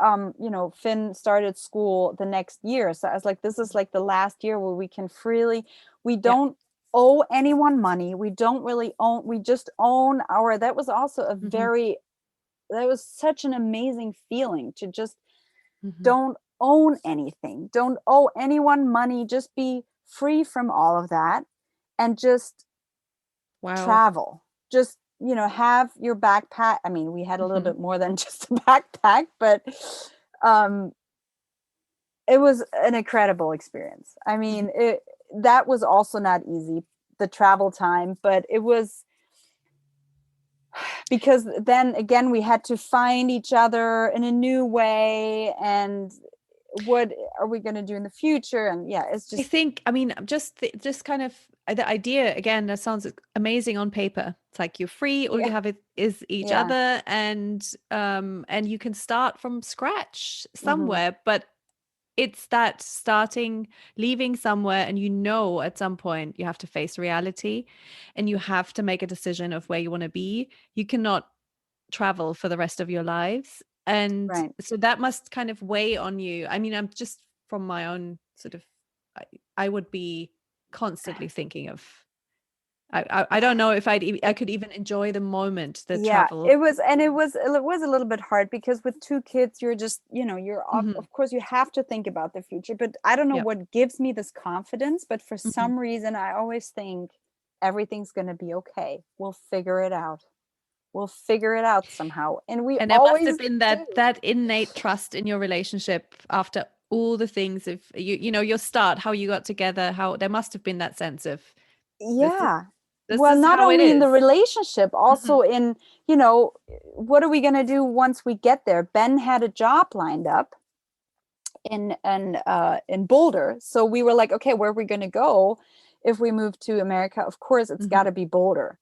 Finn started school the next year. So I was like, this is like the last year where we can freely, we don't owe anyone money. We don't really own, we just own that was also a that was such an amazing feeling, to just don't own anything, don't owe anyone money, just be free from all of that, and just travel, just have your backpack. I mean, we had a little bit more than just a backpack, but it was an incredible experience. I mean, that was also not easy, the travel time, but it was, because then again we had to find each other in a new way, and what are we going to do in the future? And it's just, I think, I mean, just kind of the idea, again, that sounds amazing on paper. It's like you're free, all you have is each other, and you can start from scratch somewhere. But it's that leaving somewhere, and at some point you have to face reality, and you have to make a decision of where you want to be. You cannot travel for the rest of your lives. And so that must kind of weigh on you. I mean, I'm just from my own sort of, I would be constantly thinking of, I don't know if I could even enjoy the moment, the travel. It was a little bit hard, because with two kids, you're just, you're of course you have to think about the future, but I don't know what gives me this confidence, but for some reason I always think everything's going to be okay. We'll figure it out. We'll figure it out somehow. And there must have been that innate trust in your relationship after all the things of your start, how you got together, how there must have been that sense of this well, is not how only it in the is. relationship, also in, what are we going to do once we get there? Ben had a job lined up in Boulder. So we were like, okay, where are we going to go if we move to America? Of course, it's got to be Boulder.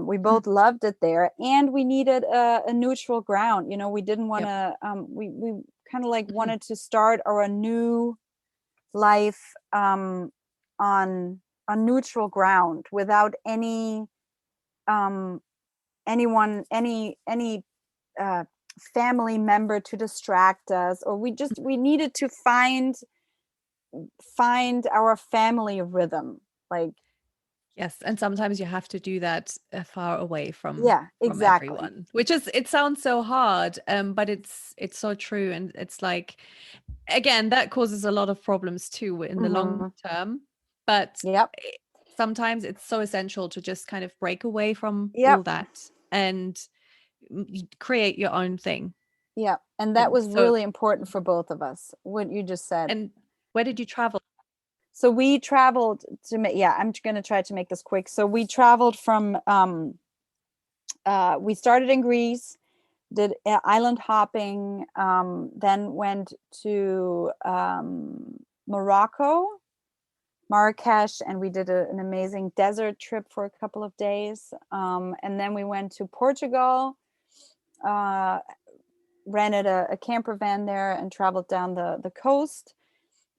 We both loved it there, and we needed a neutral ground. We didn't want to, we kind of like wanted to start our new life on neutral ground, without any anyone, any family member to distract us, or we needed to find our family rhythm, like. Yes, and sometimes you have to do that far away from everyone, which is, it sounds so hard, but it's so true. And it's like, again, that causes a lot of problems too in the long term. But sometimes it's so essential to just kind of break away from all that and create your own thing. Yeah, and that was really important for both of us, what you just said. And where did you travel? So we traveled I'm going to try to make this quick. So we traveled from, we started in Greece, did island hopping, then went to Marrakesh, and we did an amazing desert trip for a couple of days. And then we went to Portugal, rented a camper van there and traveled down the coast.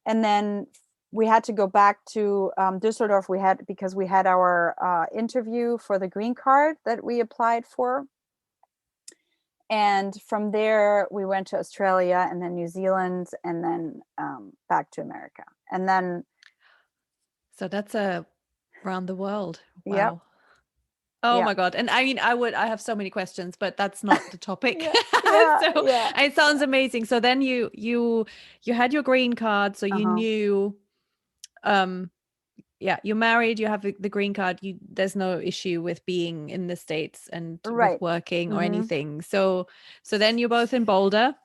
And then we had to go back to Düsseldorf. Because we had our interview for the green card that we applied for. And from there, we went to Australia and then New Zealand and then back to America. And then. So that's around the world. Wow. Yep. Oh my God. And I mean, I have so many questions, but that's not the topic. So it sounds amazing. So then you had your green card. So you knew, you're married, you have the green card, there's no issue with being in the States and with working or anything. So then you're both in Boulder.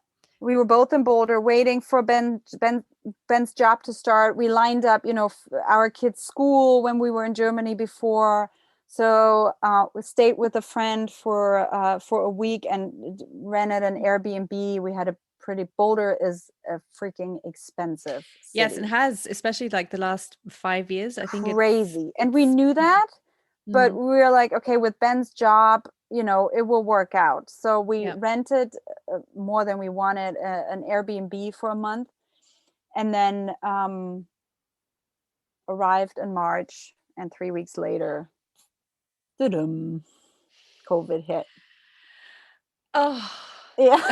We were both in Boulder waiting for Ben's job to start. We lined up, our kids' school when we were in Germany before. So we stayed with a friend for a week and rented an Airbnb. We had Boulder is a freaking expensive city. Yes, and has, especially like the last 5 years, I think. Crazy. And we knew that, but we were like, okay, with Ben's job, it will work out. So we rented more than we wanted, an Airbnb for a month, and then arrived in March, and 3 weeks later, COVID hit. Oh yeah.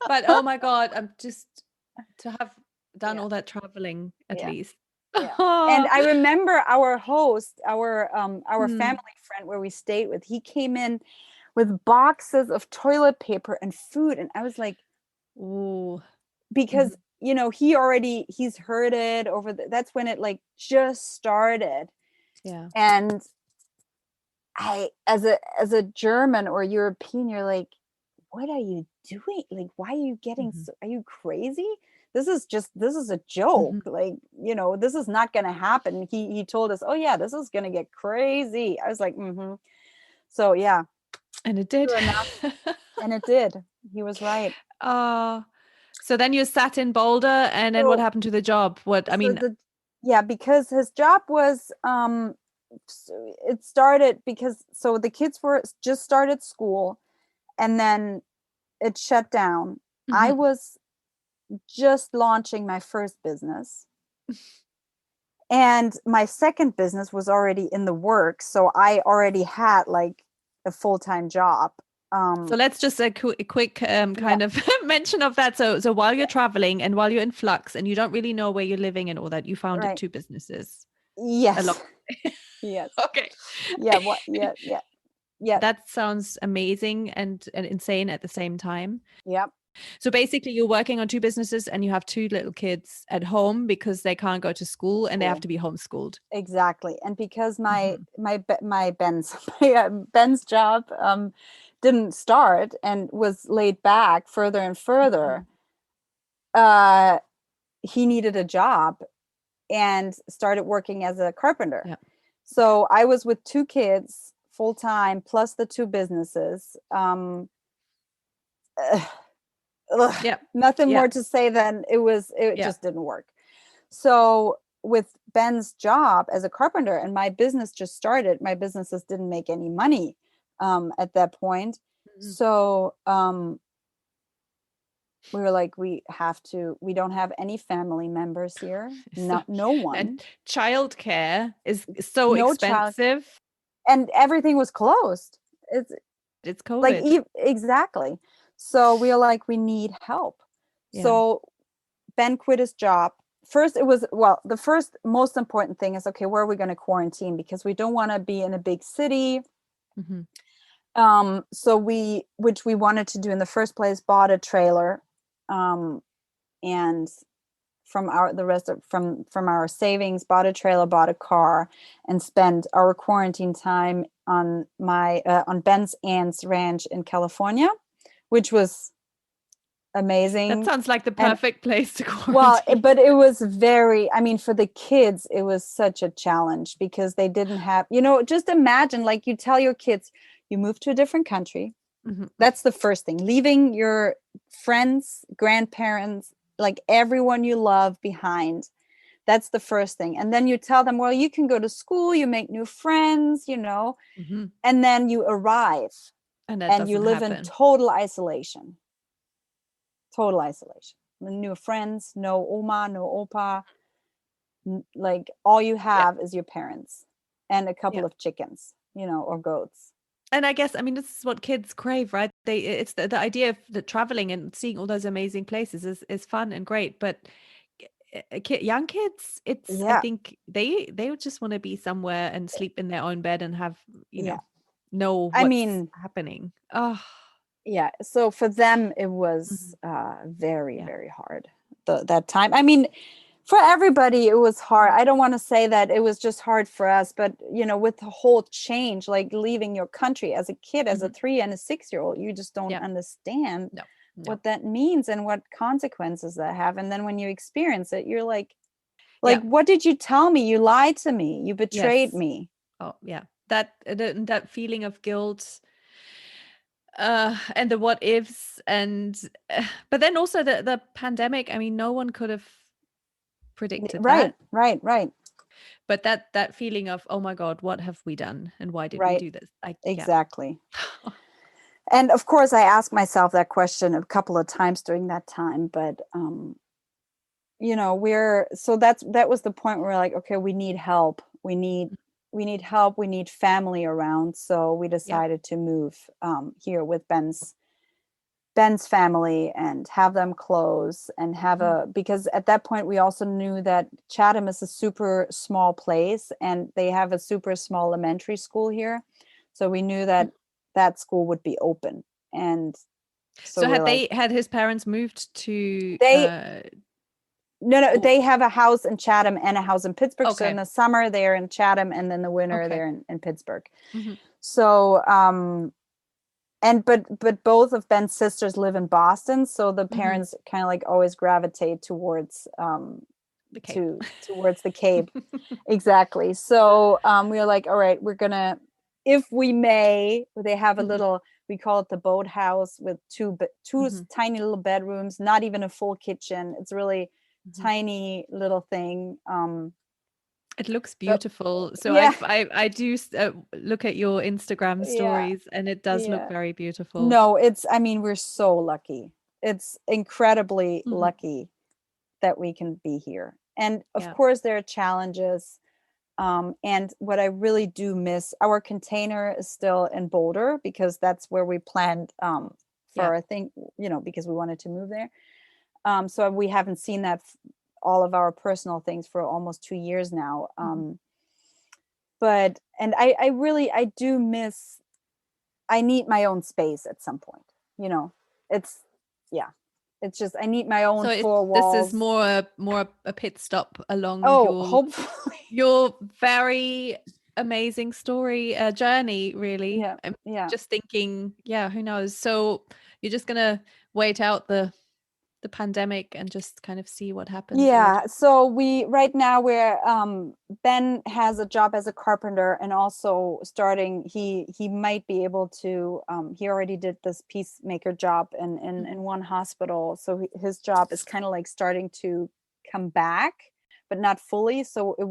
But oh my God, I'm just to have done all that traveling at least. Yeah. And I remember our host, our family friend where we stayed with, he came in with boxes of toilet paper and food, and I was like, ooh, because he's heard it over that's when it like just started. Yeah. And I, as a German or European, you're like, what are you doing? Like, why are you getting are you crazy? This is a joke. Like, this is not going to happen. He told us, oh yeah, this is going to get crazy. I was like, So yeah. And it did. And it did. He was right. So then you sat in Boulder, and then what happened to the job? Because his job was, it started because, so the kids were just started school, and then it shut down. I was just launching my first business, and my second business was already in the works. So I already had like a full-time job. So let's just a quick kind of mention of that. So while you're traveling and while you're in flux and you don't really know where you're living and all that, you founded two businesses. Yes. Yes. Okay. Yeah. What? Yeah. That sounds amazing and insane at the same time. Yep. So basically you're working on two businesses and you have two little kids at home because they can't go to school and they have to be homeschooled. Exactly. And because my Ben's job didn't start and was laid back further and further, he needed a job and started working as a carpenter. Yep. So I was with two kids full time plus the two businesses. Nothing more to say than it just didn't work. So with Ben's job as a carpenter and my business just started, my businesses didn't make any money at that point. So we were like, we don't have any family members here. No one. And childcare is so expensive. And everything was closed. It's COVID. Exactly. So we were like, we need help. Yeah. So Ben quit his job. First, the first most important thing is, okay, where are we going to quarantine? Because we don't want to be in a big city. So which we wanted to do in the first place, bought a trailer, and from our savings, bought a trailer, bought a car, and spent our quarantine time on on Ben's aunt's ranch in California, which was That amazing. sounds like the And perfect place to well, quarantine. but it was very, I mean, for the kids, it was such a challenge because they didn't have, just imagine, like, you tell your kids, you move to a different country. Mhm. That's the first thing. Leaving your friends, grandparents, like everyone you love behind. That's the first thing. And then you tell them, well, you can go to school, you make new friends, Mhm. and then you arrive And that and you doesn't live in happen. total isolation. Total isolation. No friends, no oma, no opa. Like all you Yeah. have is your parents and a Yeah. couple of chickens, or goats. And I guess, I mean, this is what kids crave, right? It's the idea of the traveling and seeing all those amazing places is fun and great, but young kids, I Yeah. think they would just want to be somewhere and sleep in their own bed and have, Yeah. know I what's mean, happening. Oh, yeah. So for them, it was mhm. very, Yeah. very hard. That time. I mean, for everybody, it was hard. Mhm. I don't want to say that it was just hard for us, but with the whole change, like leaving your country as a kid, as a Mhm. 3 and a 6-year-old, you just don't Yeah. understand No. No. what that means and what consequences that have. And then when you experience it, you're like, Yeah. what did you tell me? You lied to me. You betrayed Yes. me. Oh, yeah. That feeling of guilt, and the what ifs, and but then also the pandemic. I mean, no one could have predicted Right, that. right, right, But that feeling of, oh my God, what have we done? And why did we right. do this? Yeah. Exactly. And of course, I asked myself that question a couple of times during that time, but that was the point where we're like, okay, we need help. We need help. We need family around. So we Yeah. decided to move here with Ben's family and have them close and have Mhm. because at that point we also knew that Chatham is a super small place and they have a super small elementary school here. So we knew that that school would be open. And so So we're like, had his parents moved to they no, or, they have a house in Chatham and a house in Pittsburgh. So in okay. the summer they're in Chatham and then the winter Okay. they're in Pittsburgh. Hmm. So and but both of Ben's sisters live in Boston, so the Hmm. parents kind of like always gravitate towards The Cape. towards the Cape. Exactly. So we were like, all right, we're gonna, if we may, they have a Hmm. little, we call it the boat house with two Hmm. tiny little bedrooms, not even a full kitchen. It's really Hmm. tiny little thing. It looks But beautiful. So yeah, I do look at your Instagram yeah, stories, and it does look yeah. very beautiful. No, I mean, we're so lucky. It's incredibly Hmm. lucky that we can be here. And of Yeah. course, there are challenges. And what I really do miss, our container is still in Boulder because that's where we planned for Yeah. our thing, because we wanted to move there. So we haven't seen all of our personal things for almost 2 years now. Hmm. But, and I do miss, I need my own space at some point, it's, yeah, it's just, I need my own So four this is walls. more a pit stop along Oh, hopefully. your very amazing story journey, really. Yeah. I'm Yeah. just thinking, yeah, who knows? So you're just gonna wait out the pandemic and just kind of see what happens, or Yeah, so right now we're Ben has a job as a carpenter and also starting, he might be able to he already did this peacemaker job in Mhm. one hospital, so his job is kind of like starting to come back, but not fully, so he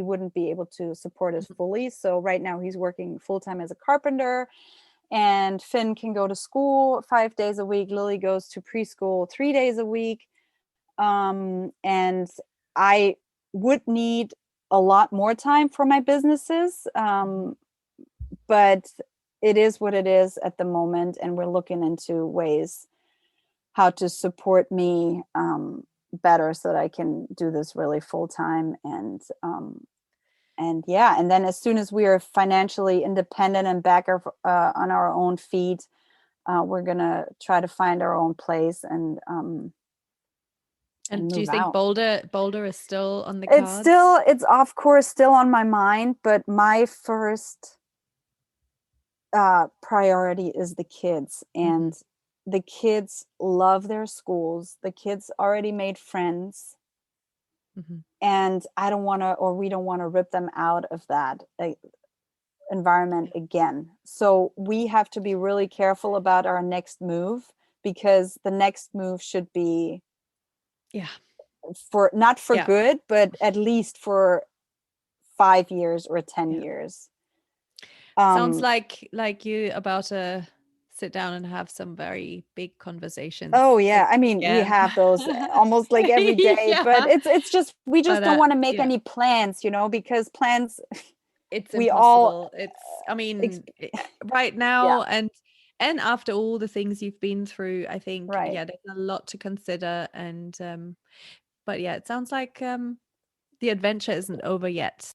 wouldn't be able to support us Mhm. fully. So right now he's working full time as a carpenter, and Finn can go to school 5 days a week. Lily goes to preschool 3 days a week. And I would need a lot more time for my businesses. Mhm. But it is what it is at the moment. And we're looking into ways how to support me better so that I can do this really full time. And yeah, and then as soon as we are financially independent and back on our own feet, we're gonna try to find our own place and And do you move think out. Boulder is still on the cards? It's of course still on my mind, but my first priority is the kids. Mhm. And the kids love their schools. The kids already made friends. Mhm. And I don't want to, or we don't want to rip them out of that environment again. So we have to be really careful about our next move, because the next move should be Yeah. for not for Yeah. good, but at least for 5 years or 10 Yeah. years. Sounds like you about to sit down and have some very big conversations. Oh yeah, I mean, we Again. have those almost like every day, but Yeah. it's just we just But don't want to make yeah, any plans, because plans it's we all impossible. It's, I ex- mean, right yeah, now and after all the things you've been through, I think, right. yeah, there's a lot to consider. And but yeah, it sounds like the adventure isn't over yet.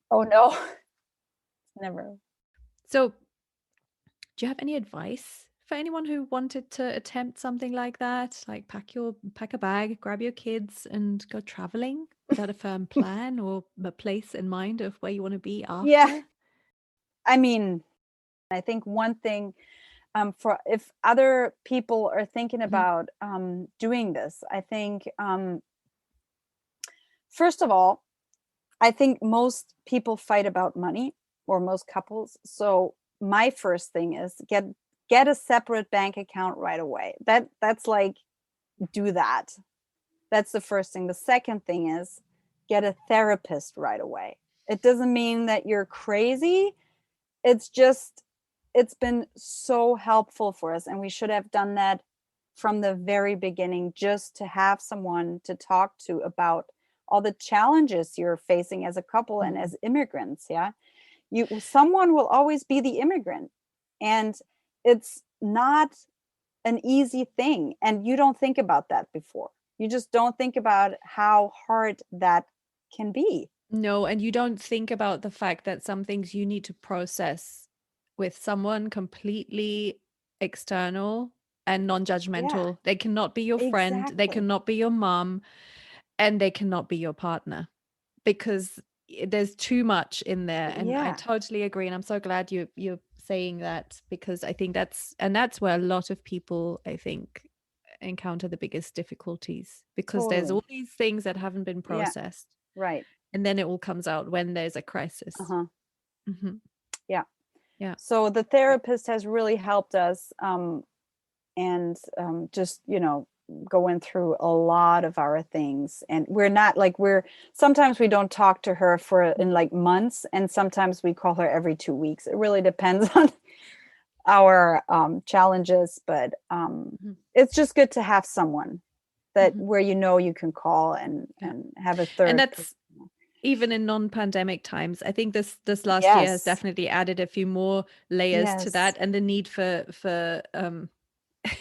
Oh no. Never. So, do you have any advice for anyone who wanted to attempt something like that? Like pack a bag, grab your kids and go traveling without a firm plan or a place in mind of where you want to be Yeah. after? I mean, I think one thing for if other people are thinking Mhm. about doing this, I think first of all, I think most people fight about money, or most couples. So my first thing is get a separate bank account right away. That's like, do that. That's the first thing. The second thing is get a therapist right away. It doesn't mean that you're crazy. It's just it's been so helpful for us, and we should have done that from the very beginning, just to have someone to talk to about all the challenges you're facing as a couple and Mhm. as immigrants. Yeah, someone will always be the immigrant, and it's not an easy thing, and you don't think about that before. You just don't think about how hard that can be. No, and you don't think about the fact that some things you need to process with someone completely external and Yeah, non-judgmental. They cannot be your friend, they exactly. cannot be your mom, and they cannot be your partner because there's too much in there. And I Yeah, totally agree. And I'm so glad you're saying that, because I think that's where a lot of people, I think, encounter the biggest difficulties, because there's totally. all these things that haven't been Yeah, processed, right. and then it all comes out when there's a crisis. Uh-huh. Hmm. Yeah. Yeah. So the Right. therapist has really helped us, and just, going through a lot of our things. And we're not like, sometimes we don't talk to her for in like months, and sometimes we call her every 2 weeks. It really depends on our challenges, but Mhm. it's just good to have someone that Mhm. where you can call Yeah. and have a And third person. that's even in non-pandemic times. I think this last year has Yes. definitely added a few more layers to Yes. that, and the need for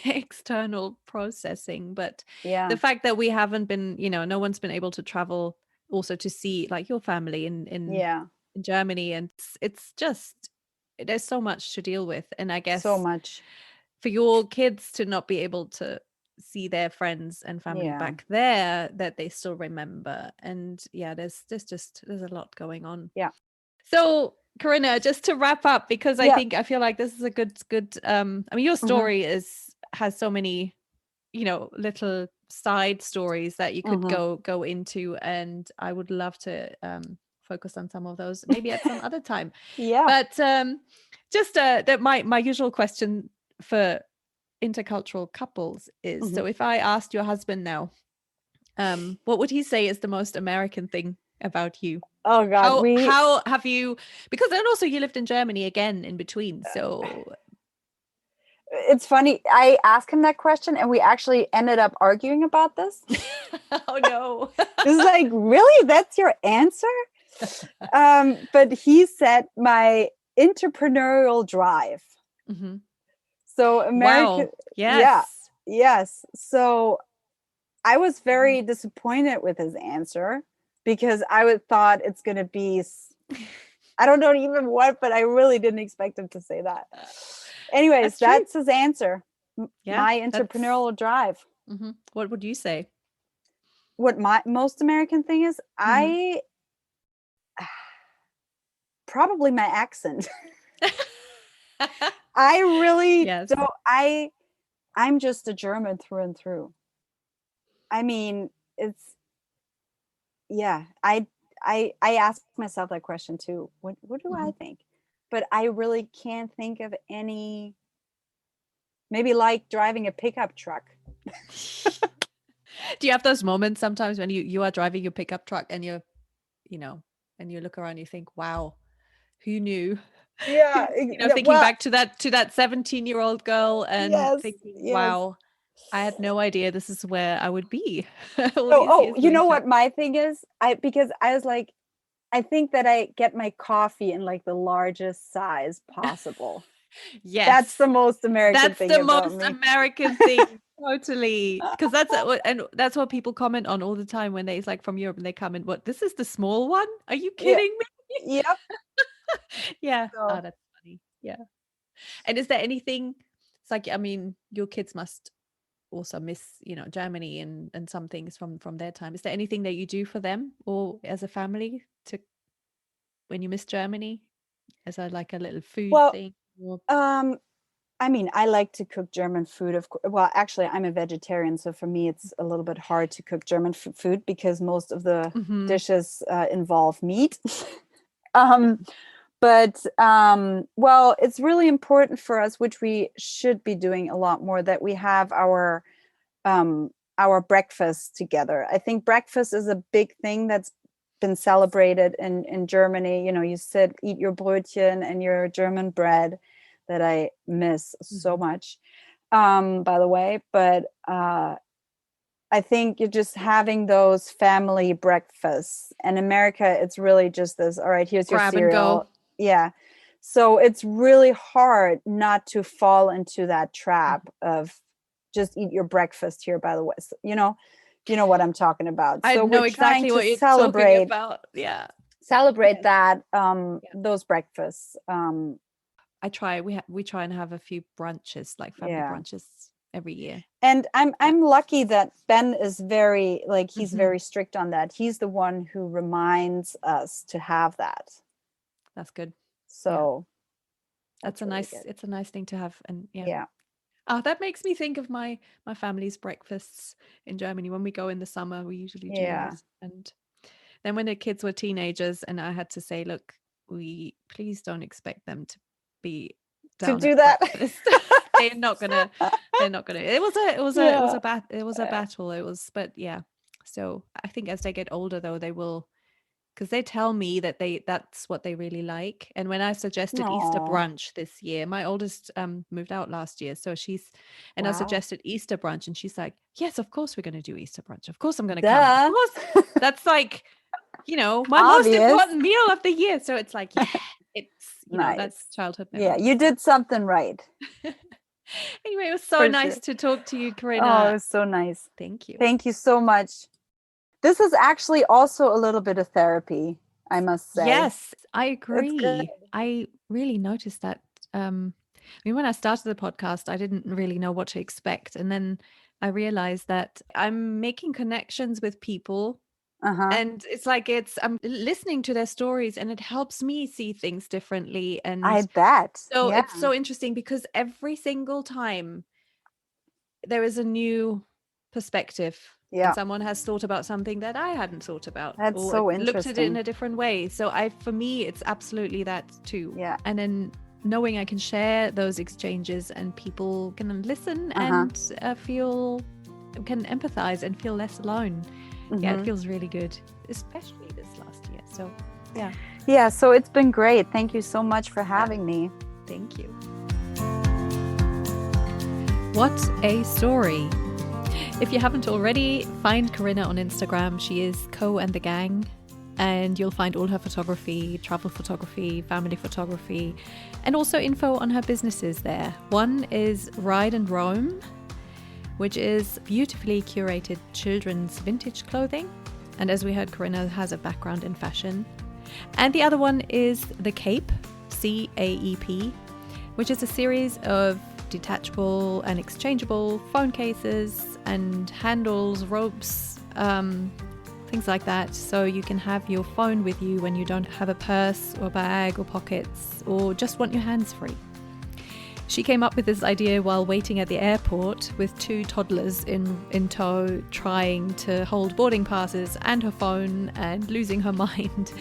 external processing. But Yeah. the fact that we haven't been, no one's been able to travel also to see like your family Yeah. in Germany, and it's just there's so much to deal with. And I So guess much. for your kids to not be able to see their friends and family Yeah. back there that they still remember. And yeah, there's a lot going on. Yeah. So, Corinna, just to wrap up, because Yeah. I feel like this is a good I mean, your Hmm. story has so many, little side stories that you could Hmm. go into, and I would love to focus on some of those maybe at some other time. Yeah. But just that my usual question for intercultural couples is, Hmm. so if I asked your husband now, what would he say is the most American thing about you? Oh God, How have you, because then also you lived in Germany again in between. So it's funny. I asked him that question, and we actually ended up arguing about this. oh no. It's like, really? That's your answer? But he said my entrepreneurial drive. Mhm. So American, Wow. yeah, Yes. yes. So I was Mhm. very disappointed with his answer, because I would thought it's going to be, I don't know even what, but I really didn't expect him to say that. Anyways, That's true. that's his answer. Yeah, My that's entrepreneurial drive. what would you say? What my most American thing is, Mhm. I probably my accent. I really Yes. don't. I'm just a German through and through. I mean, it's, yeah, I ask myself that question too. What do I think? But I really can't think of any. Maybe like driving a pickup truck. Do you have those moments sometimes when you are driving your pickup truck and and you look around and you think, wow, who knew? Yeah. Thinking Well, back to that 17-year-old girl and yes, thinking, yes. wow, I had no idea this is where I would be all Oh, these years you know later. what my thing is? Because I was like, I think that I get my coffee in like the largest size possible. That's Yes, the most American that's thing the about most me. American thing. Totally. Because that's what people comment on all the time when it's like from Europe and they comment, what, this is the small one? Are you Yeah. kidding me? Yep. Yeah. Oh, So, that's funny. Yeah. And is there anything, it's like, I mean, your kids must also miss, Germany and some things from their time. Is there anything that you do for them or as a family to when you miss Germany as a little food well, thing? Or... I mean, I like to cook German food. Of course, well, actually, I'm a vegetarian, so for me, it's a little bit hard to cook German food because most of the Mhm. dishes involve meat. um, well, it's really important for us, which we should be doing a lot more, that we have our breakfast together. I think breakfast is a big thing that's been celebrated in Germany. You said eat your Brötchen and your German bread that I miss so Mhm. much, by the way. But I think you're just having those family breakfasts. In America, it's really just this, all right, here's your Grab and go. cereal. Yeah. So it's really hard not to fall into that trap of just eat your breakfast here, by the way. So, you know what I'm talking about. I So we're know trying exactly to what you're talking celebrate about. Yeah. celebrate Yes. that Yeah. those breakfasts. We try and have a few brunches, like family Yeah. brunches every year. And Yeah. I'm lucky that Ben is very, like, he's Mhm. very strict on that. He's the one who reminds us to have that. That's good. Yeah. So that's really good. It's a nice thing to have. And yeah. Yeah. Oh, that makes me think of my family's breakfasts in Germany. When we go in the summer, we usually do Yeah. those. And then when the kids were teenagers and I had to say, look, we please don't expect them to be To down do at that. breakfast. they're not gonna they're not gonna Yeah. it was a battle. But yeah. So I think as they get older though, they will, because they tell me that that's what they really like. And when I suggested Easter No. brunch this year, my oldest moved out last year, so I Wow. suggested Easter brunch and she's like, yes, of course we're going to do Easter brunch, of course I'm going to come, of Duh. course. That's like, my most Obvious. important meal of the year. So it's like, yeah, it's, that's Nice. childhood Yeah, memories. you did something right. Anyway, it was so For sure. nice to talk to you, Oh, it Corinna. was so nice. Thank you. Thank you so much. This is actually also a little bit of therapy, I must say. Yes, I It's good. agree. I really noticed that. When I started the podcast, I didn't really know what to expect. And then I realized that I'm making connections with people. Uh-huh. And I'm listening to their stories and it helps me see things differently. I And bet. so Yeah. it's so interesting because every single time there is a new perspective and Yeah. someone has thought about something that I hadn't thought about That's or so looked at it in interesting. a different way. So for me, it's absolutely that too. Yeah. And then knowing I can share those exchanges and people can listen Uh-huh. and can empathize and feel less alone. Yeah, it feels really good, especially this last year. So yeah. Yeah, so it's been great. Thank you so much for having me. Thank you. What a story. If you haven't already, find Corinna on Instagram. She is Co and the Gang, and you'll find all her photography, travel photography, family photography, and also info on her businesses there. One is Ride and Roam, which is beautifully curated children's vintage clothing. And as we heard, Corinna has a background in fashion. And the other one is The Cape, CAEP, which is a series of detachable and exchangeable phone cases and handles, ropes, things like that. So you can have your phone with you when you don't have a purse or bag or pockets or just want your hands free. She came up with this idea while waiting at the airport with 2 toddlers in tow, trying to hold boarding passes and her phone and losing her mind.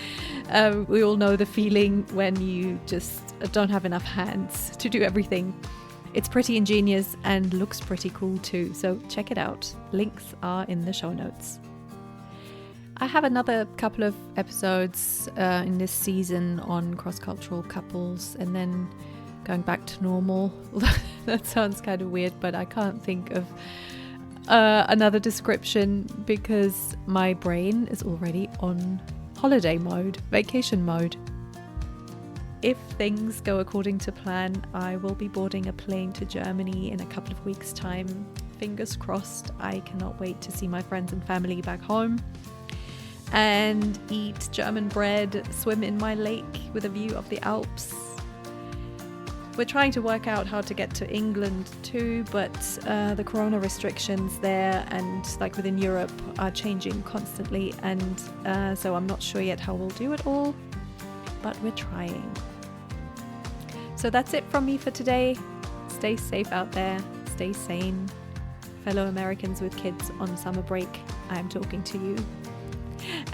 We all know the feeling when you just don't have enough hands to do everything. It's pretty ingenious and looks pretty cool too, so check it out. Links are in the show notes. I have another couple of episodes in this season on cross-cultural couples, and then going back to normal. That sounds kind of weird, but I can't think of another description because my brain is already on holiday mode, vacation mode. If things go according to plan, I will be boarding a plane to Germany in a couple of weeks' time. Fingers crossed. I cannot wait to see my friends and family back home and eat German bread, swim in my lake with a view of the Alps. We're trying to work out how to get to England too, but the corona restrictions there and like within Europe are changing constantly, and so I'm not sure yet how we'll do it all, but we're trying. So that's it from me for today. Stay safe out there, stay sane. Fellow Americans with kids on summer break, I'm talking to you.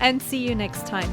And see you next time.